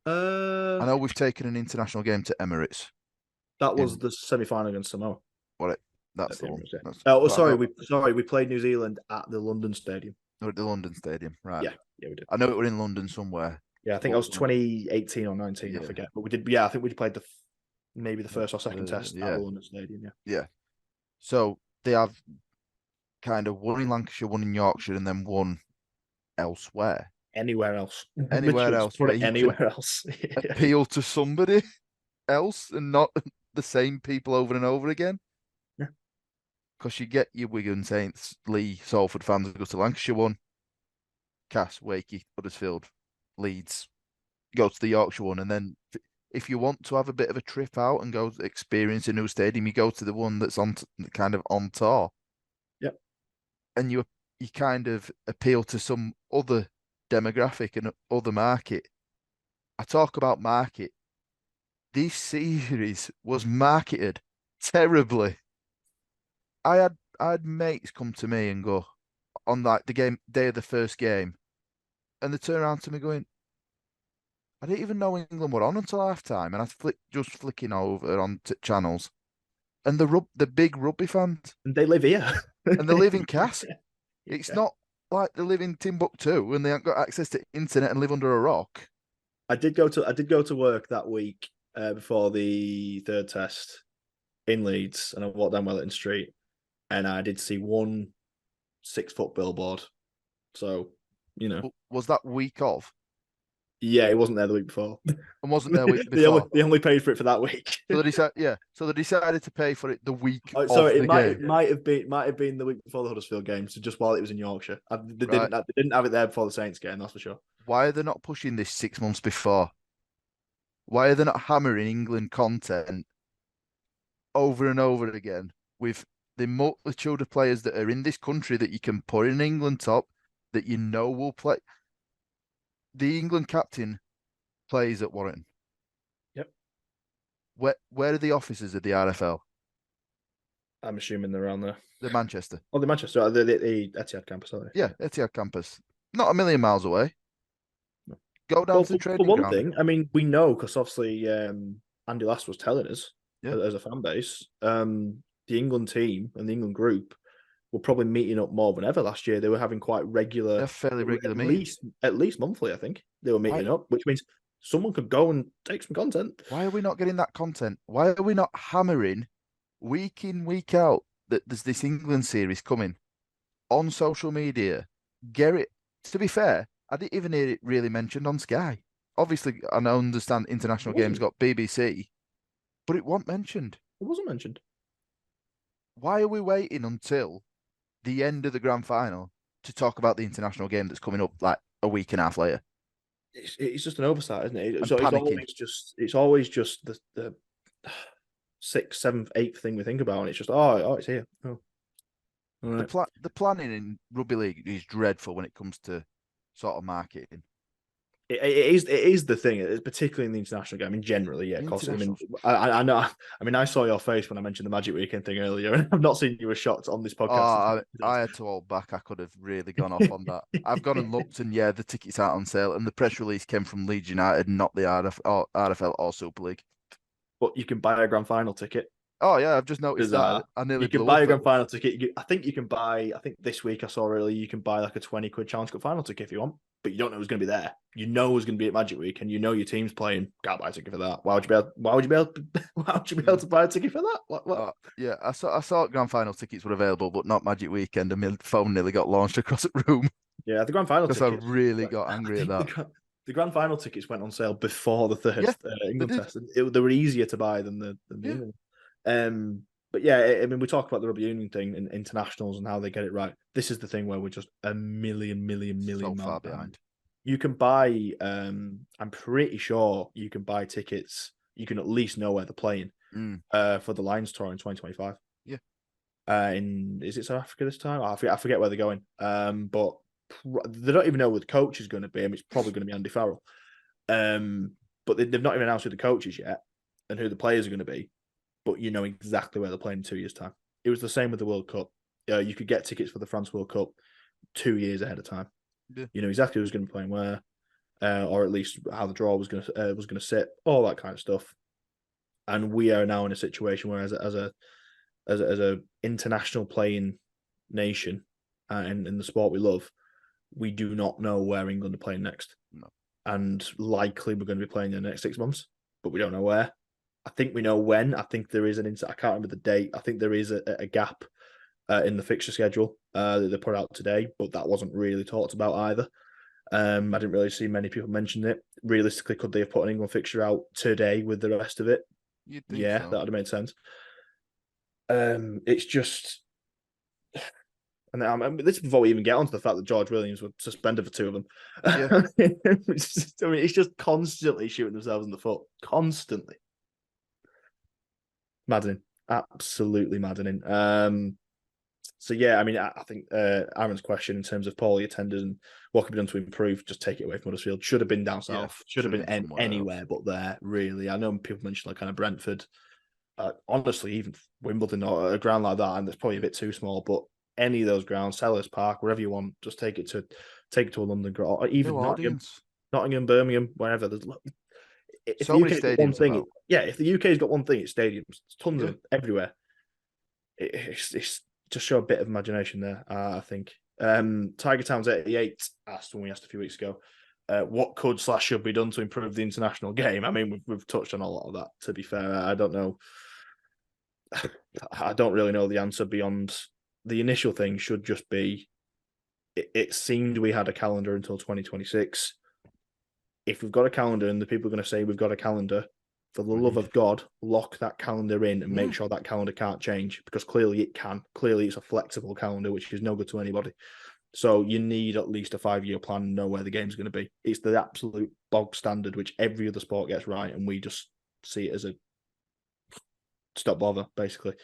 I know we've taken an international game to Emirates. That was In the semi-final against Samoa. what? That's the one. Yeah. That's, Oh, but I know, sorry. We played New Zealand at the London Stadium. no, at the London Stadium, right? Yeah, we did. I know it was in London somewhere. Yeah, I think that was 2018 or 19. I Yeah, forget, but we did. Yeah, I think we played maybe the first or second test at yeah, the London Stadium. Yeah, yeah. So they have kind of one in Lancashire, one in Yorkshire, and then one elsewhere. anywhere else, Anywhere literally, else put where it you can anywhere else. appeal to somebody else and not the same people over and over again. Yeah. Because you get your Wigan, Saints, Lee, Salford fans who go to Lancashire one, Cass, Wakey, Huddersfield, Leeds, go to the Yorkshire one, and then if you want to have a bit of a trip out and go experience a new stadium, you go to the one that's on kind of on tour. Yep. And you kind of appeal to some other demographic and other market. I talk about market. This series was marketed terribly. I had mates come to me and go on like the game day of the first game, and they turn around to me going, I didn't even know England were on until half time, and I just flicking over on channels, and the big rugby fans, And they live here, and they live in Cass. It's Yeah. not like they live in Timbuktu and they haven't got access to internet and live under a rock. I did go to work that week before the third test in Leeds, and I walked down Wellington Street, and I did see one 6-foot billboard. So, Was that week of? yeah, it wasn't there the week before. And wasn't there week they, before? they only paid for it for that week. So they decided to pay for it the week of Sorry, the game. it might have been the week before the Huddersfield game, so just while it was in Yorkshire. They Right. didn't have it there before the Saints game, that's for sure. Why are they not pushing this 6 months before? Why are they not hammering England content over and over again with the multitude of players that are in this country that you can put in England top that you know will play? The England captain plays at Warrington. Yep. Where are the offices of the RFL? I'm assuming they're around there. The Manchester. Oh, the Manchester, the Etihad campus, are they? Yeah, Etihad campus. Not a million miles away. No. Go down Well, to the for training one ground. thing, I mean, we know because obviously Andy Last was telling us Yeah. as a fan base, the England team and the England group were probably meeting up more than ever last year. They were having quite regular, They're fairly regular at meetings. least monthly. I think they were meeting up, which means someone could go and take some content. Why are we not getting that content? Why are we not hammering week in, week out that there's this England series coming on social media? Get it. To be fair, I didn't even hear it really mentioned on Sky. Obviously, I understand international games got BBC, but it wasn't mentioned. It wasn't mentioned. Why are we waiting until the end of the grand final to talk about the international game that's coming up like a week and a half later? It's just an oversight, isn't it? And So panicking. it's always just the sixth, seventh, eighth thing we think about, and it's just oh, it's here. Oh, all right. The planning in rugby league is dreadful when it comes to sort of marketing. It is the thing, particularly in the international game. I mean, generally, yeah, of course. I mean, I know. I mean, I saw your face when I mentioned the Magic Weekend thing earlier, and I've not seen you as shocked on this podcast. I had to hold back. I could have really gone off on that. I've gone and looked, and yeah, the tickets aren't on sale. And the press release came from Leeds United, not the RFL or Super League. But you can buy a grand final ticket. Oh yeah, I've just noticed that. I nearly You can blew buy up a grand final ticket. I think you can buy. I think this week I saw earlier you can buy like a 20 quid Challenge Cup final ticket if you want, but you don't know who's going to be there. You know who's going to be at Magic Week, and you know your team's playing. Can't buy a ticket for that. Why would you be able? Why would you be able? Why would you be able to buy a ticket for that? What? Yeah, I saw grand final tickets were available, but not Magic Weekend. And my phone nearly got launched across the room. Yeah, the grand final because tickets. I really got angry at that. The grand final tickets went on sale before the third England test. They were easier to buy than the England. But yeah, I mean, we talk about the rugby union thing and internationals and how they get it right. This is the thing where we're just a million so far behind. You can buy. I'm pretty sure you can buy tickets. You can at least know where they're playing for the Lions tour in 2025. Yeah. Is it South Africa this time? I forget where they're going. But they don't even know who the coach is going to be. I mean, it's probably going to be Andy Farrell. But they've not even announced who the coach is yet and who the players are going to be. But you know exactly where they're playing in 2 years' time. It was the same with the World Cup. You could get tickets for the France World Cup 2 years ahead of time. Yeah. You know exactly who's going to be playing where, or at least how the draw was going to sit, all that kind of stuff. And we are now in a situation where, as a international playing nation, and in the sport we love, we do not know where England are playing next. No. And likely we're going to be playing in the next 6 months, but we don't know where. I think we know when. I think there is I can't remember the date. I think there is a gap in the fixture schedule that they put out today, but that wasn't really talked about either. I didn't really see many people mention it. Realistically, could they have put an England fixture out today with the rest of it? You'd think Yeah, so. that would have made sense. It's just, and this before we even get onto the fact that George Williams was suspended for 2 of them. Yeah. It's just constantly shooting themselves in the foot, constantly. Maddening, absolutely maddening. So yeah, I mean, I think Aaron's question in terms of poorly attended and what could be done to improve, just take it away from Huddersfield. Should have been down south. Should have been anywhere else. But there, really. I know people mention like kind of Brentford. Honestly, even Wimbledon or a ground like that, and it's probably a bit too small. But any of those grounds, Sellers Park, wherever you want, just take it to a London ground, or even Nottingham, Birmingham, wherever. There's if so the many stadiums thing, if the UK's got one thing, it's stadiums. It's tons of them everywhere. It's just show a bit of imagination there, I think. Tiger Towns 88 asked when we asked a few weeks ago, what could / should be done to improve the international game? I mean, we've touched on a lot of that, to be fair. I don't know. I don't really know the answer beyond the initial thing should just be, it seemed we had a calendar until 2026. If we've got a calendar and the people are going to say we've got a calendar, for the love of God, lock that calendar in and make sure that calendar can't change, because clearly it can. Clearly it's a flexible calendar, which is no good to anybody. So you need at least a 5-year plan and know where the game's going to be. It's the absolute bog standard, which every other sport gets right, and we just see it as a stop bother, basically.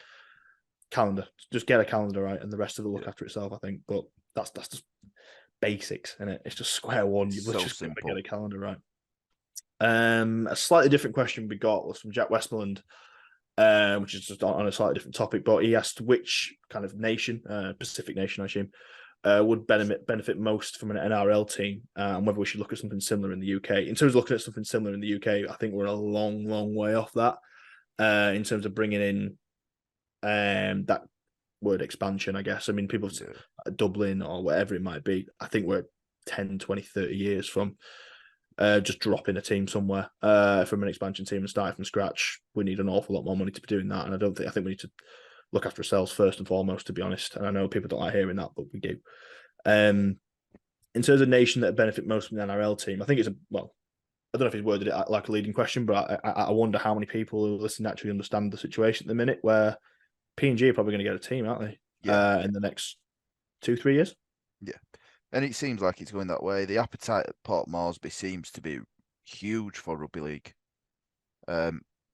Calendar. Just get a calendar right and the rest of it look after itself, I think. But that's just basics, isn't it? It's just square one. You've just got to get a calendar right. A slightly different question we got was from Jack Westmoreland, which is just on a slightly different topic, but he asked which kind of nation, Pacific nation, I assume, would benefit most from an NRL team, and whether we should look at something similar in the UK. In terms of looking at something similar in the UK, I think we're a long, long way off that in terms of bringing in that word expansion, I guess. I mean, people Dublin or whatever it might be, I think we're 10, 20, 30 years from just dropping a team somewhere from an expansion team and starting from scratch. We need an awful lot more money to be doing that, and I think we need to look after ourselves first and foremost, to be honest. And I know people don't like hearing that, but we do. In terms of nation that benefit most from the NRL team, I think it's I don't know if he's worded it like a leading question, but I wonder how many people who listen actually understand the situation at the minute where PNG are probably going to get a team, aren't they? Yeah. In the next 2-3 years. Yeah. And it seems like it's going that way. The appetite at Port Moresby seems to be huge for rugby league.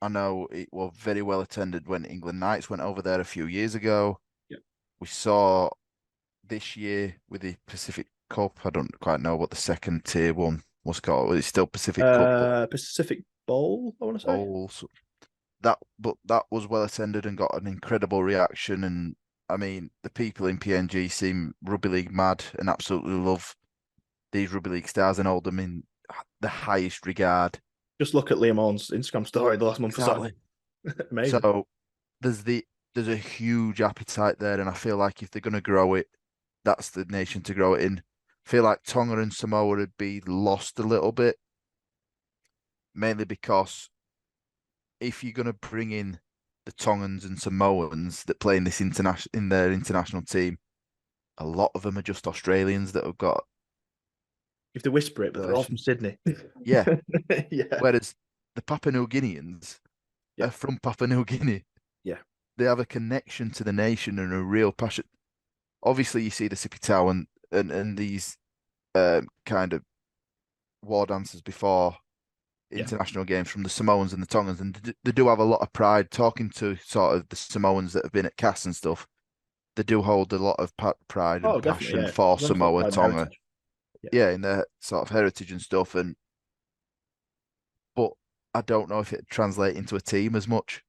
I know it was very well attended when England Knights went over there a few years ago. Yeah. We saw this year with the Pacific Cup. I don't quite know what the second tier one was called. It's still Pacific Cup, but Pacific Bowl, I want to say. bowls. That was well attended and got an incredible reaction. And I mean, the people in PNG seem rugby league mad and absolutely love these rugby league stars and hold them in the highest regard. Just look at Liam Orn's Instagram story the last month or so. Exactly. Amazing. So there's the there's a huge appetite there, and I feel like if they're going to grow it, that's the nation to grow it in. I feel like Tonga and Samoa would be lost a little bit, mainly because if you're going to bring in the Tongans and Samoans that play in this international team, a lot of them are just Australians that have got If they whisper it, but they're all from relation. Sydney. Yeah. Yeah. Whereas the Papua New Guineans Yeah. are from Papua New Guinea. Yeah. They have a connection to the nation and a real passion. Obviously, you see the Sipitao and these kind of war dancers before Yeah. international games from the Samoans and the Tongans, and they do have a lot of pride. Talking to sort of the Samoans that have been at CAS and stuff, they do hold a lot of pride and Oh, definitely. passion Yeah. for They've got Samoa, pride and Tonga, heritage. Yeah. yeah, in their sort of heritage and stuff. And but I don't know if it translate into a team as much.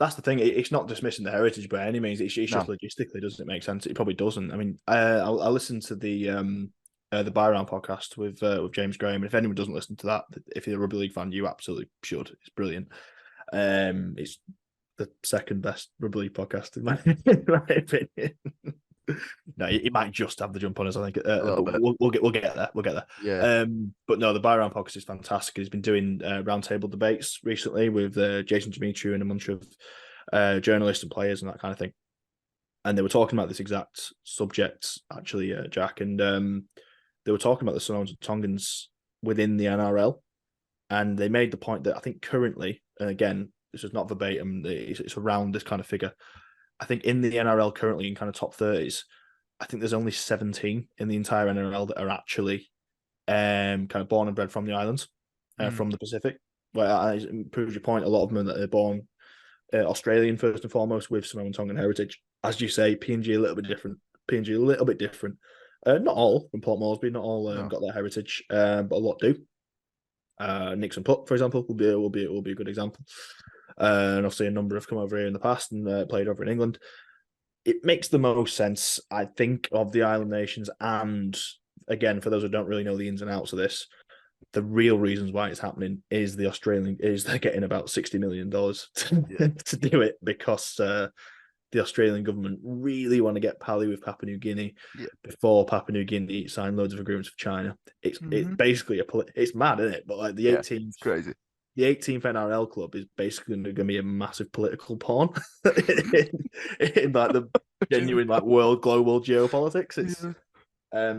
That's the thing. It's not dismissing the heritage by any means. It's just No, logistically doesn't it make sense? It probably doesn't. I mean, I listened to the Buy Round podcast with James Graham, and if anyone doesn't listen to that, if you're a rugby league fan, you absolutely should. It's brilliant. It's the second best rugby league podcast in my opinion. No, it might just have the jump on us, I think. a little But bit. we'll get there. We'll get Yeah, there. But no, the Buy Round podcast is fantastic. He's been doing roundtable debates recently with Jason Demetriou and a bunch of journalists and players and that kind of thing. And they were talking about this exact subject, actually, Jack. And they were talking about the Samoans and Tongans within the NRL. And they made the point that I think currently, and again, this is not verbatim, it's around this kind of figure. I think in the NRL currently in kind of top 30s, I think there's only 17 in the entire NRL that are actually kind of born and bred from the islands, from the Pacific. Where it proves your point, a lot of them are born Australian first and foremost with Samoan Tongan heritage. As you say, PNG a little bit different. PNG a little bit different. Not all from Port Moresby, not all no, got that heritage, but a lot do. Nixon Putt, for example, will be a good example. And obviously, a number have come over here in the past and played over in England. It makes the most sense, I think, of the island nations. And again, for those who don't really know the ins and outs of this, the real reasons why it's happening is they're getting about $60 million yeah, to do it because the Australian government really want to get pally with Papua New Guinea yeah. before Papua New Guinea signed loads of agreements with China. It's basically it's mad, isn't it? But like Yeah, it's crazy. the 18th NRL club is basically going to be a massive political pawn in like the genuine like global geopolitics. It's Yeah,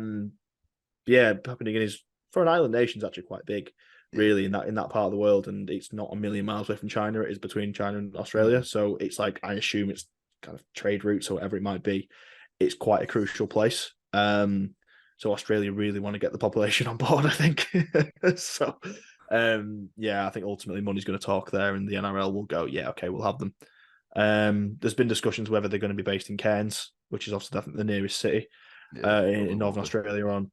yeah, Papua New Guinea is for an island nation is actually quite big, yeah. really in that part of the world, and it's not a million miles away from China. It is between China and Australia, so it's like I assume it's kind of trade routes or whatever it might be. It's quite a crucial place. So Australia really want to get the population on board, I think. So yeah, I think ultimately money's going to talk there, and the NRL will go, yeah, okay, we'll have them. There's been discussions whether they're going to be based in Cairns, which is obviously I think the nearest city Yeah, in Northern Australia,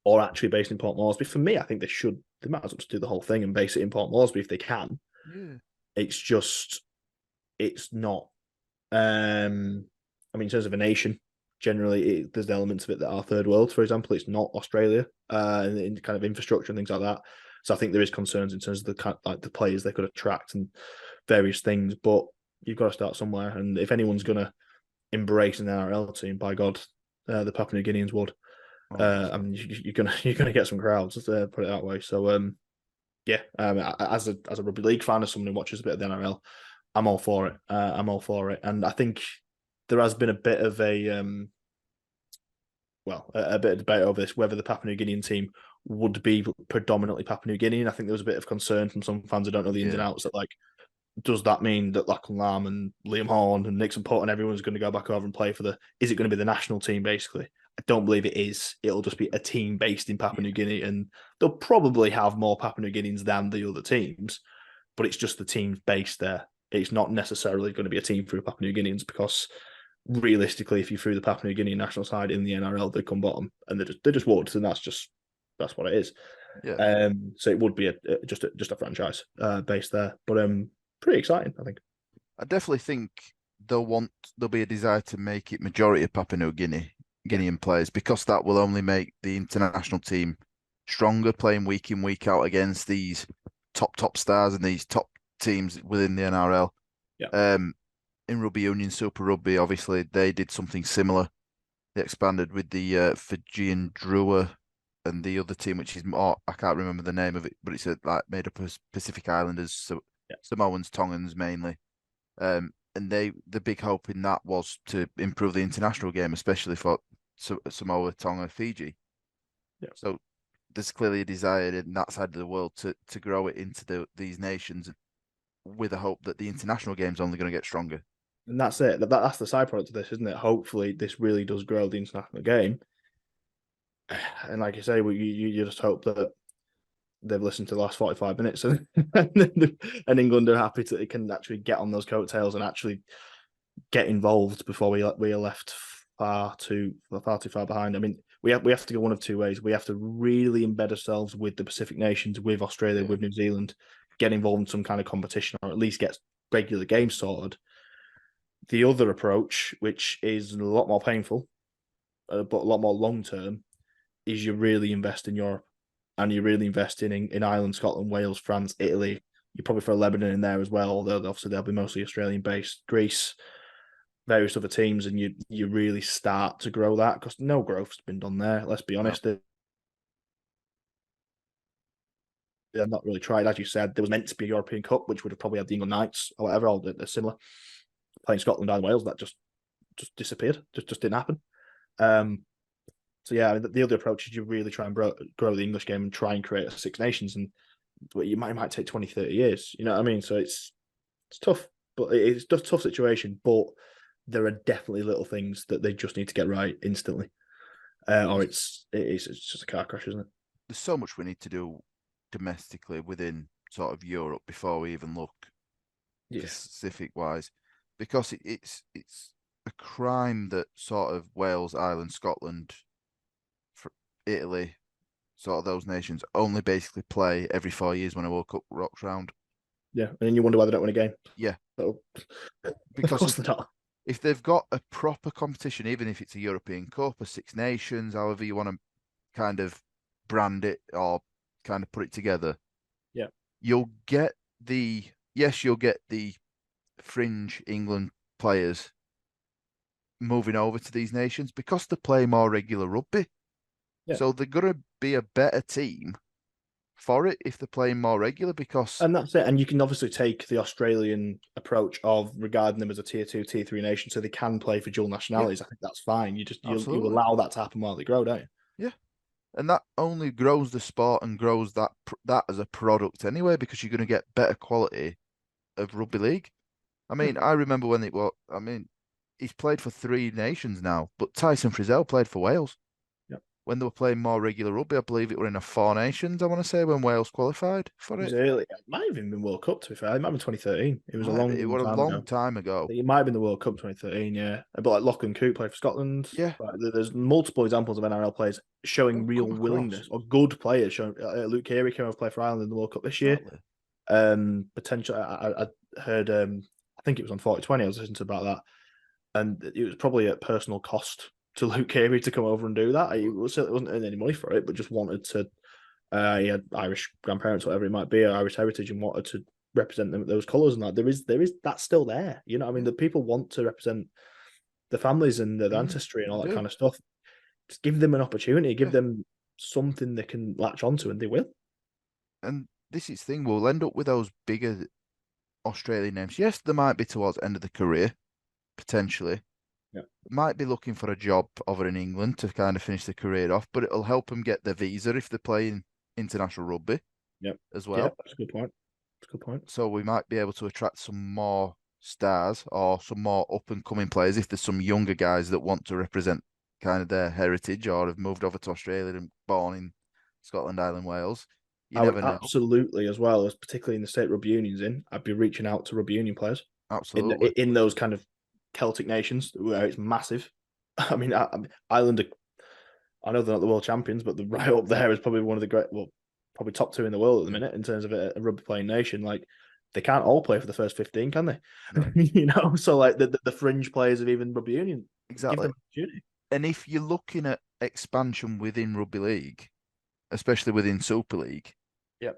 or actually based in Port Moresby. For me, I think they might as well just do the whole thing and base it in Port Moresby if they can. yeah, It's just, it's not. I mean, in terms of a nation, generally there's elements of it that are third world. For example, it's not Australia, in kind of infrastructure and things like that. So I think there is concerns in terms of the players they could attract and various things. But you've got to start somewhere, and if anyone's going to embrace an NRL team, by God, the Papua New Guineans would. I 100%. mean, you're gonna get some crowds. Put it that way. So yeah. As a rugby league fan, as someone who watches a bit of the NRL, I'm all for it. I'm all for it, and I think there has been a bit of a bit of debate over this whether the Papua New Guinean team would be predominantly Papua New Guinea. And I think there was a bit of concern from some fans who don't know the ins and Yeah, outs that like, does that mean that Lachlan Lamb and Liam Horn and Nixon Putt and everyone's going to go back over and play is it going to be the national team basically? I don't believe it is. It'll just be a team based in Papua yeah, New Guinea, and they'll probably have more Papua New Guineans than the other teams. but it's just the teams based there. It's not necessarily going to be a team through Papua New Guineans because realistically, if you threw the Papua New Guinea national side in the NRL, they'd come bottom, and they just would, and that's what it is. Yeah, So it would be just a franchise based there, but pretty exciting, I think. I definitely think there'll be a desire to make it majority of Papua New Yeah, Guinean players, because that will only make the international team stronger, playing week in, week out against these top stars and these top teams within the NRL. yeah, In Rugby Union, Super Rugby, obviously they did something similar. They expanded with the Fijian Drua and the other team, which is more, I can't remember the name of it, but it's like made up of Pacific Islanders, so yeah. Samoans, Tongans mainly. And the big hope in that was to improve the international game, especially for Samoa, Tonga, Fiji. Yeah. So there's clearly a desire in that side of the world to grow it into these nations, with a hope that the international game's only going to get stronger. And that's it. That's the side product of this, isn't it? Hopefully, this really does grow the international game. And like you say, you just hope that they've listened to the last 45 minutes and and England are happy that they can actually get on those coattails and actually get involved before we are left far too far behind. I mean, we have to go one of two ways. We have to really embed ourselves with the Pacific nations, with Australia, Yeah. with New Zealand, get involved in some kind of competition, or at least get regular games sorted. The other approach, which is a lot more painful, but a lot more long term, is you really invest in Europe and you really invest in Ireland, Scotland, Wales, France, Italy. You probably throw Lebanon in there as well, although obviously they'll be mostly Australian based. Greece, various other teams, and you really start to grow that because no growth's been done there. Let's be No. honest. They're not really tried, as you said. There was meant to be a European Cup, which would have probably had the England Knights or whatever, or they're similar. Playing Scotland and Wales, that just disappeared. Just didn't happen. Um, so yeah, I mean, the other approach is you really try and grow the English game and try and create a Six Nations, and it might take 20, 30 years. You know what I mean? So it's tough, but it's a tough situation. But there are definitely little things that they just need to get right instantly, or it's just a car crash, isn't it? There's so much we need to do domestically within sort of Europe before we even look Yeah, Pacific wise, because it's a crime that sort of Wales, Ireland, Scotland, Italy, sort of those nations only basically play every 4 years when a World Cup rocks round. yeah, and then you wonder why they don't win a game. Yeah, So, of because course they're not. if they've got a proper competition, even if it's a European Cup, a Six Nations, however you want to kind of brand it or kind of put it together, Yeah, you'll get you'll get the fringe England players moving over to these nations because they play more regular rugby. yeah. So they're going to be a better team for it if they're playing more regular, because And that's it. And you can obviously take the Australian approach of regarding them as a tier two, tier three nation, so they can play for dual yeah, nationalities. I think that's fine. You absolutely. allow that to happen while they grow, don't you? Yeah. And that only grows the sport and grows that as a product anyway, because you're going to get better quality of rugby league. I Yeah. mean, I remember when it was, I mean, he's played for three nations now, but Tyson Frizzell played for Wales Yeah. when they were playing more regular rugby. I believe it were in a Four Nations, I want to say, when Wales qualified for It was it. early. It might have even been World Cup, to be fair. It might have been 2013. It was a It long was a time long ago. time ago. It might have been the World Cup 2013, yeah. But like Lachlan Coote played for Scotland. Yeah, Like, there's multiple examples of NRL players showing they'll real come across. willingness, or good players showing. Luke Keary came over to play for Ireland in the World Cup this year. Exactly. Potential. I heard. I think it was on 4020. I was listening to about that, and it was probably at personal cost to Luke Keary to come over and do that. He wasn't earning any money for it, but just wanted to. He had Irish grandparents, whatever it might be, or Irish heritage, and wanted to represent them with those colours. And that there is that's still there. You know, what I mean, Yeah, the people want to represent the families and their ancestry and they all that do. kind of stuff. Just give them an opportunity, give Yeah. them something they can latch onto, and they will. And this is the thing, we'll end up with those bigger Australian names. Yes, they might be towards the end of the career, potentially. Yeah, Might be looking for a job over in England to kind of finish their career off, but it'll help them get their visa if they're playing international rugby yeah, as yeah. well. That's a good point. That's a good point. So we might be able to attract some more stars or some more up and coming players if there's some younger guys that want to represent kind of their heritage or have moved over to Australia and born in Scotland, Ireland, Wales. You I would never know. absolutely, as well as particularly in the state rugby unions I'd be reaching out to rugby union players Absolutely. in those kind of Celtic nations where it's massive. I mean, Ireland I know they're not the world champions, but the right up there is probably one of the great, well, probably top two in the world at the minute in terms of a rugby playing nation. Like, they can't all play for the first 15, can they? No, So like the fringe players of even rugby union, give exactly. them opportunity. And if you're looking at expansion within rugby league, especially within Super League, Yep.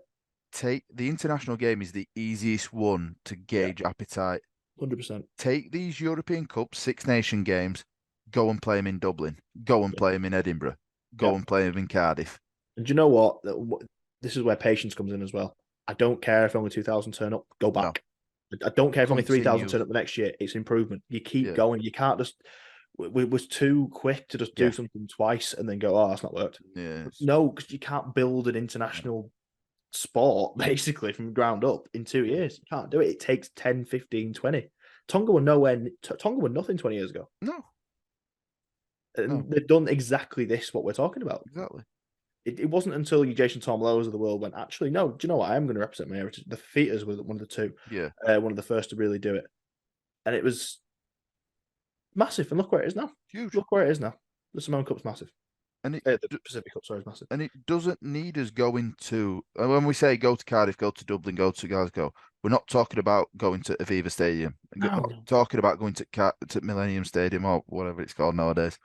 take the international game is the easiest one to Yeah. gauge appetite. 100%. Take these European Cups, Six Nation games, go and play them in Dublin, go and Yeah. play them in Edinburgh, Yeah. go and play them in Cardiff. And do you know what? This is where patience comes in as well. I don't care if only 2,000 turn up, go No, back. I don't care if only 3,000 continue. turn up the next year. It's improvement. You keep Yeah, going. You can't just. We was too quick to just do yeah, something twice and then go, oh, that's not worked. yeah. No, because you can't build an No, international sport basically from ground up in 2 years. You can't do it. It takes 10, 15, 20. Tonga were nowhere. Tonga were nothing 20 years ago. no, no, And they've done exactly this, what we're talking about. exactly. It wasn't until you Jason Tom Lowe's of the world went, actually, no, do you know what? I am going to represent my heritage. The Feeters were one of the two, Yeah, one of the first to really do it. And it was massive. And look where it is now. huge. Look where it is now. The Simone Cup's massive. And it The Pacific Cup, sorry, is massive. and it doesn't need us going to. And when we say go to Cardiff, go to Dublin, go to Glasgow, we're not talking about going to Aviva Stadium. We're No, not no. talking about going to Millennium Stadium or whatever it's called nowadays.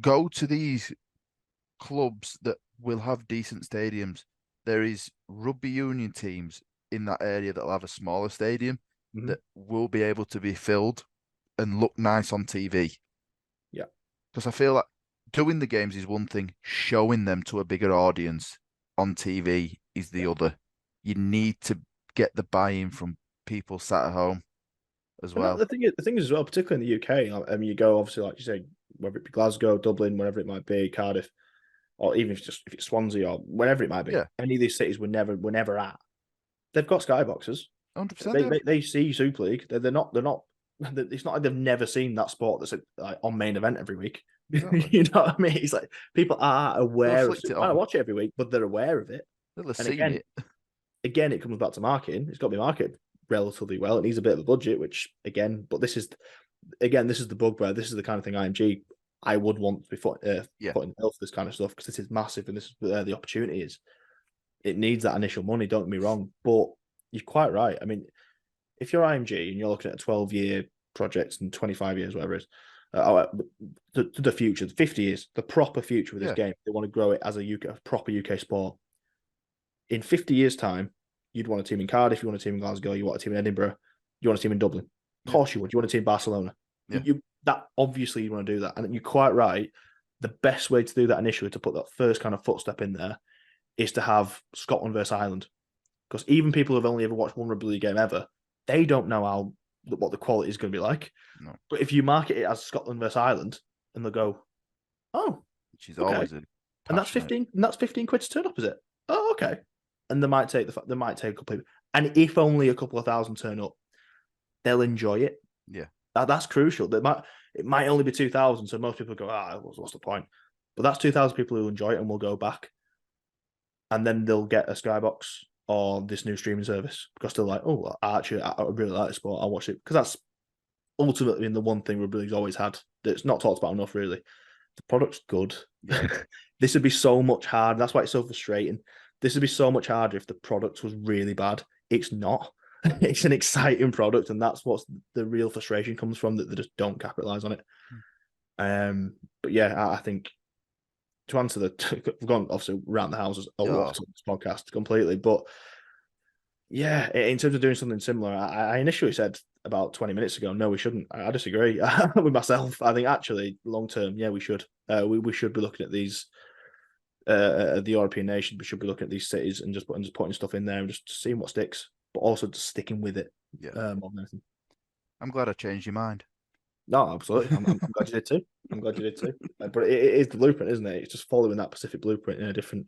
Go to these clubs that will have decent stadiums. There is rugby union teams in that area that will have a smaller stadium Mhm. that will be able to be filled and look nice on TV. Yeah. Because I feel like doing the games is one thing, showing them to a bigger audience on TV is the Yeah. other. You need to get the buy-in from people sat at home as And that, well. the thing is as well, particularly in the UK. I mean, you go obviously, like you say, whether it be Glasgow, Dublin, wherever it might be, Cardiff, or even if it's Swansea or wherever it might be. Yeah, Any of these cities we're never at. They've got skyboxes. 100%. They see Super League. They're not. It's not like they've never seen that sport that's like on main event every week. Exactly. You know what I mean? It's like people are They'll have aware of. flicked it I don't on. watch it every week, but they're aware of it. They'll have And seen it. again, it comes back to marketing. It's got to be marketed relatively well. It needs a bit of a budget, which again, but this is the bugbear. This is the kind of thing I would want to be Yeah, putting for this kind of stuff because this is massive and this is where the opportunity is. It needs that initial money. Don't get me wrong, but you're quite right. I mean, if you're IMG and you're looking at a 12-year project and 25 years, whatever it is, to the future, 50 years, the proper future with this yeah, game, they want to grow it as a proper UK sport. In 50 years' time, you'd want a team in Cardiff, you want a team in Glasgow, you want a team in Edinburgh, you want a team in Dublin. Of yeah, course you would. You want a team in Barcelona. yeah, That obviously you want to do that. And you're quite right. The best way to do that initially, to put that first kind of footstep in there, is to have Scotland versus Ireland. Because even people who've only ever watched one rugby league game ever, they don't know what the quality is going to be like. no, But if you market it as Scotland versus Ireland, and they'll go, oh, which is okay, always a and that's passionate. 15, and that's 15 quid to turn up, is it? Oh, okay. And they might take a couple of, and if only a couple of thousand turn up, they'll enjoy it. Yeah, That's crucial. It might only be 2,000, so most people go, what's the point? But that's 2,000 people who enjoy it and will go back, and then they'll get a skybox or this new streaming service because they're like, oh, I really like this sport. I'll watch it because that's ultimately the one thing rugby league's always had that's not talked about enough. Really, the product's good. yeah, This would be so much harder. That's why it's so frustrating. This would be so much harder if the product was really bad. It's not. It's an exciting product, and that's what the real frustration comes from, that they just don't capitalize on it. But yeah, I think to answer we've gone obviously around the houses a yeah, lot on this podcast completely, but yeah, in terms of doing something similar, I initially said about 20 minutes ago, no, we shouldn't. I disagree with myself. I think actually long term, yeah, we should. We should be looking at these the European nations. We should be looking at these cities and just putting stuff in there and just seeing what sticks, but also just sticking with it yeah. more than anything. I'm glad I changed your mind. No, absolutely. I'm glad you did too. I'm glad you did too. But it is the blueprint, isn't it? It's just following that Pacific blueprint in a different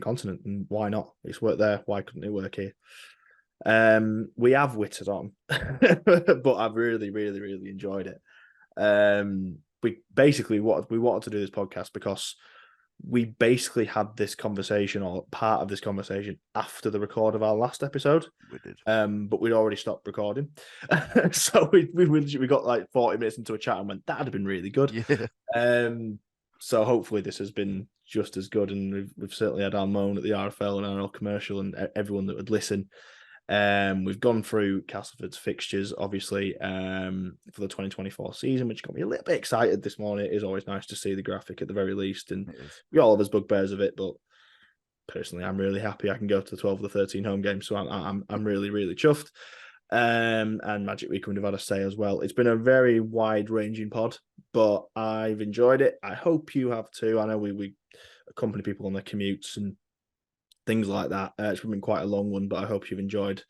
continent. And why not? It's worked there. Why couldn't it work here? We have wittered on, but I've really, really, really enjoyed it. We basically we wanted to do this podcast because we basically had this conversation, or part of this conversation, after the record of our last episode. We did. But we'd already stopped recording. So we got like 40 minutes into a chat and went, that'd have been really good. Yeah. So hopefully this has been just as good, and we've certainly had our moan at the RFL and our commercial and everyone that would listen. We've gone through Castleford's fixtures, obviously, for the 2024 season, which got me a little bit excited this morning. It is always nice to see the graphic at the very least, and It is. we all have us bugbears of it, but personally, I'm really happy I can go to the 12 of the 13 home games, so I'm really, really chuffed. And Magic Week would have had a say as well. It's been a very wide-ranging pod, but I've enjoyed it. I hope you have too. I know we accompany people on their commutes and things like that. It's been quite a long one, but I hope you've enjoyed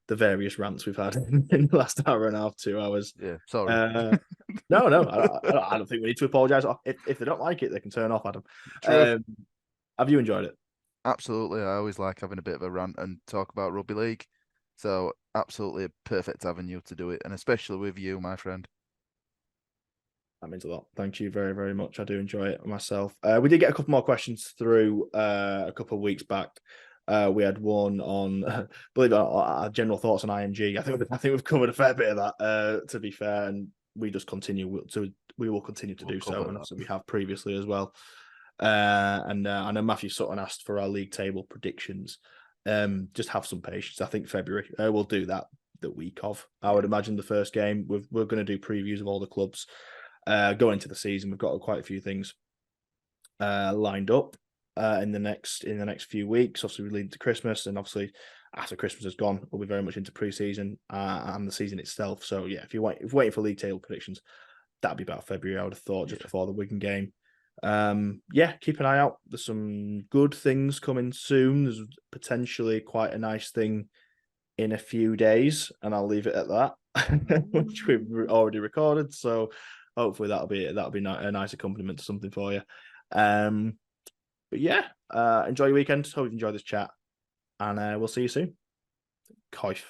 the various rants we've had in the last hour and a half, 2 hours. Yeah, sorry. No, I don't think we need to apologise. If they don't like it, they can turn off, Adam. True. Have you enjoyed it? Absolutely. I always like having a bit of a rant and talk about rugby league. So absolutely a perfect avenue to do it, and especially with you, my friend. That means a lot. Thank you very, very much. I do enjoy it myself. We did get a couple more questions through a couple of weeks back. We had one on, believe it or not, our general thoughts on IMG. I think we've covered a fair bit of that. To be fair, and we just continue we will continue to do so, and also we have previously as well. And I know Matthew Sutton asked for our league table predictions. Just have some patience. I think February we'll do that the week of. I would imagine the first game we're going to do previews of all the clubs. Going into the season, we've got quite a few things lined up in the next few weeks. Obviously, we lead to Christmas, and obviously after Christmas is gone, we'll be very much into pre-season and the season itself. So yeah, if you're waiting for league table predictions, that'd be about February. I would have thought just before the Wigan game. Yeah, keep an eye out. There's some good things coming soon. There's potentially quite a nice thing in a few days, and I'll leave it at that, which we've already recorded. So hopefully that'll be a nice accompaniment to something for you. But yeah, enjoy your weekend. Hope you enjoy this chat, and we'll see you soon. Coif.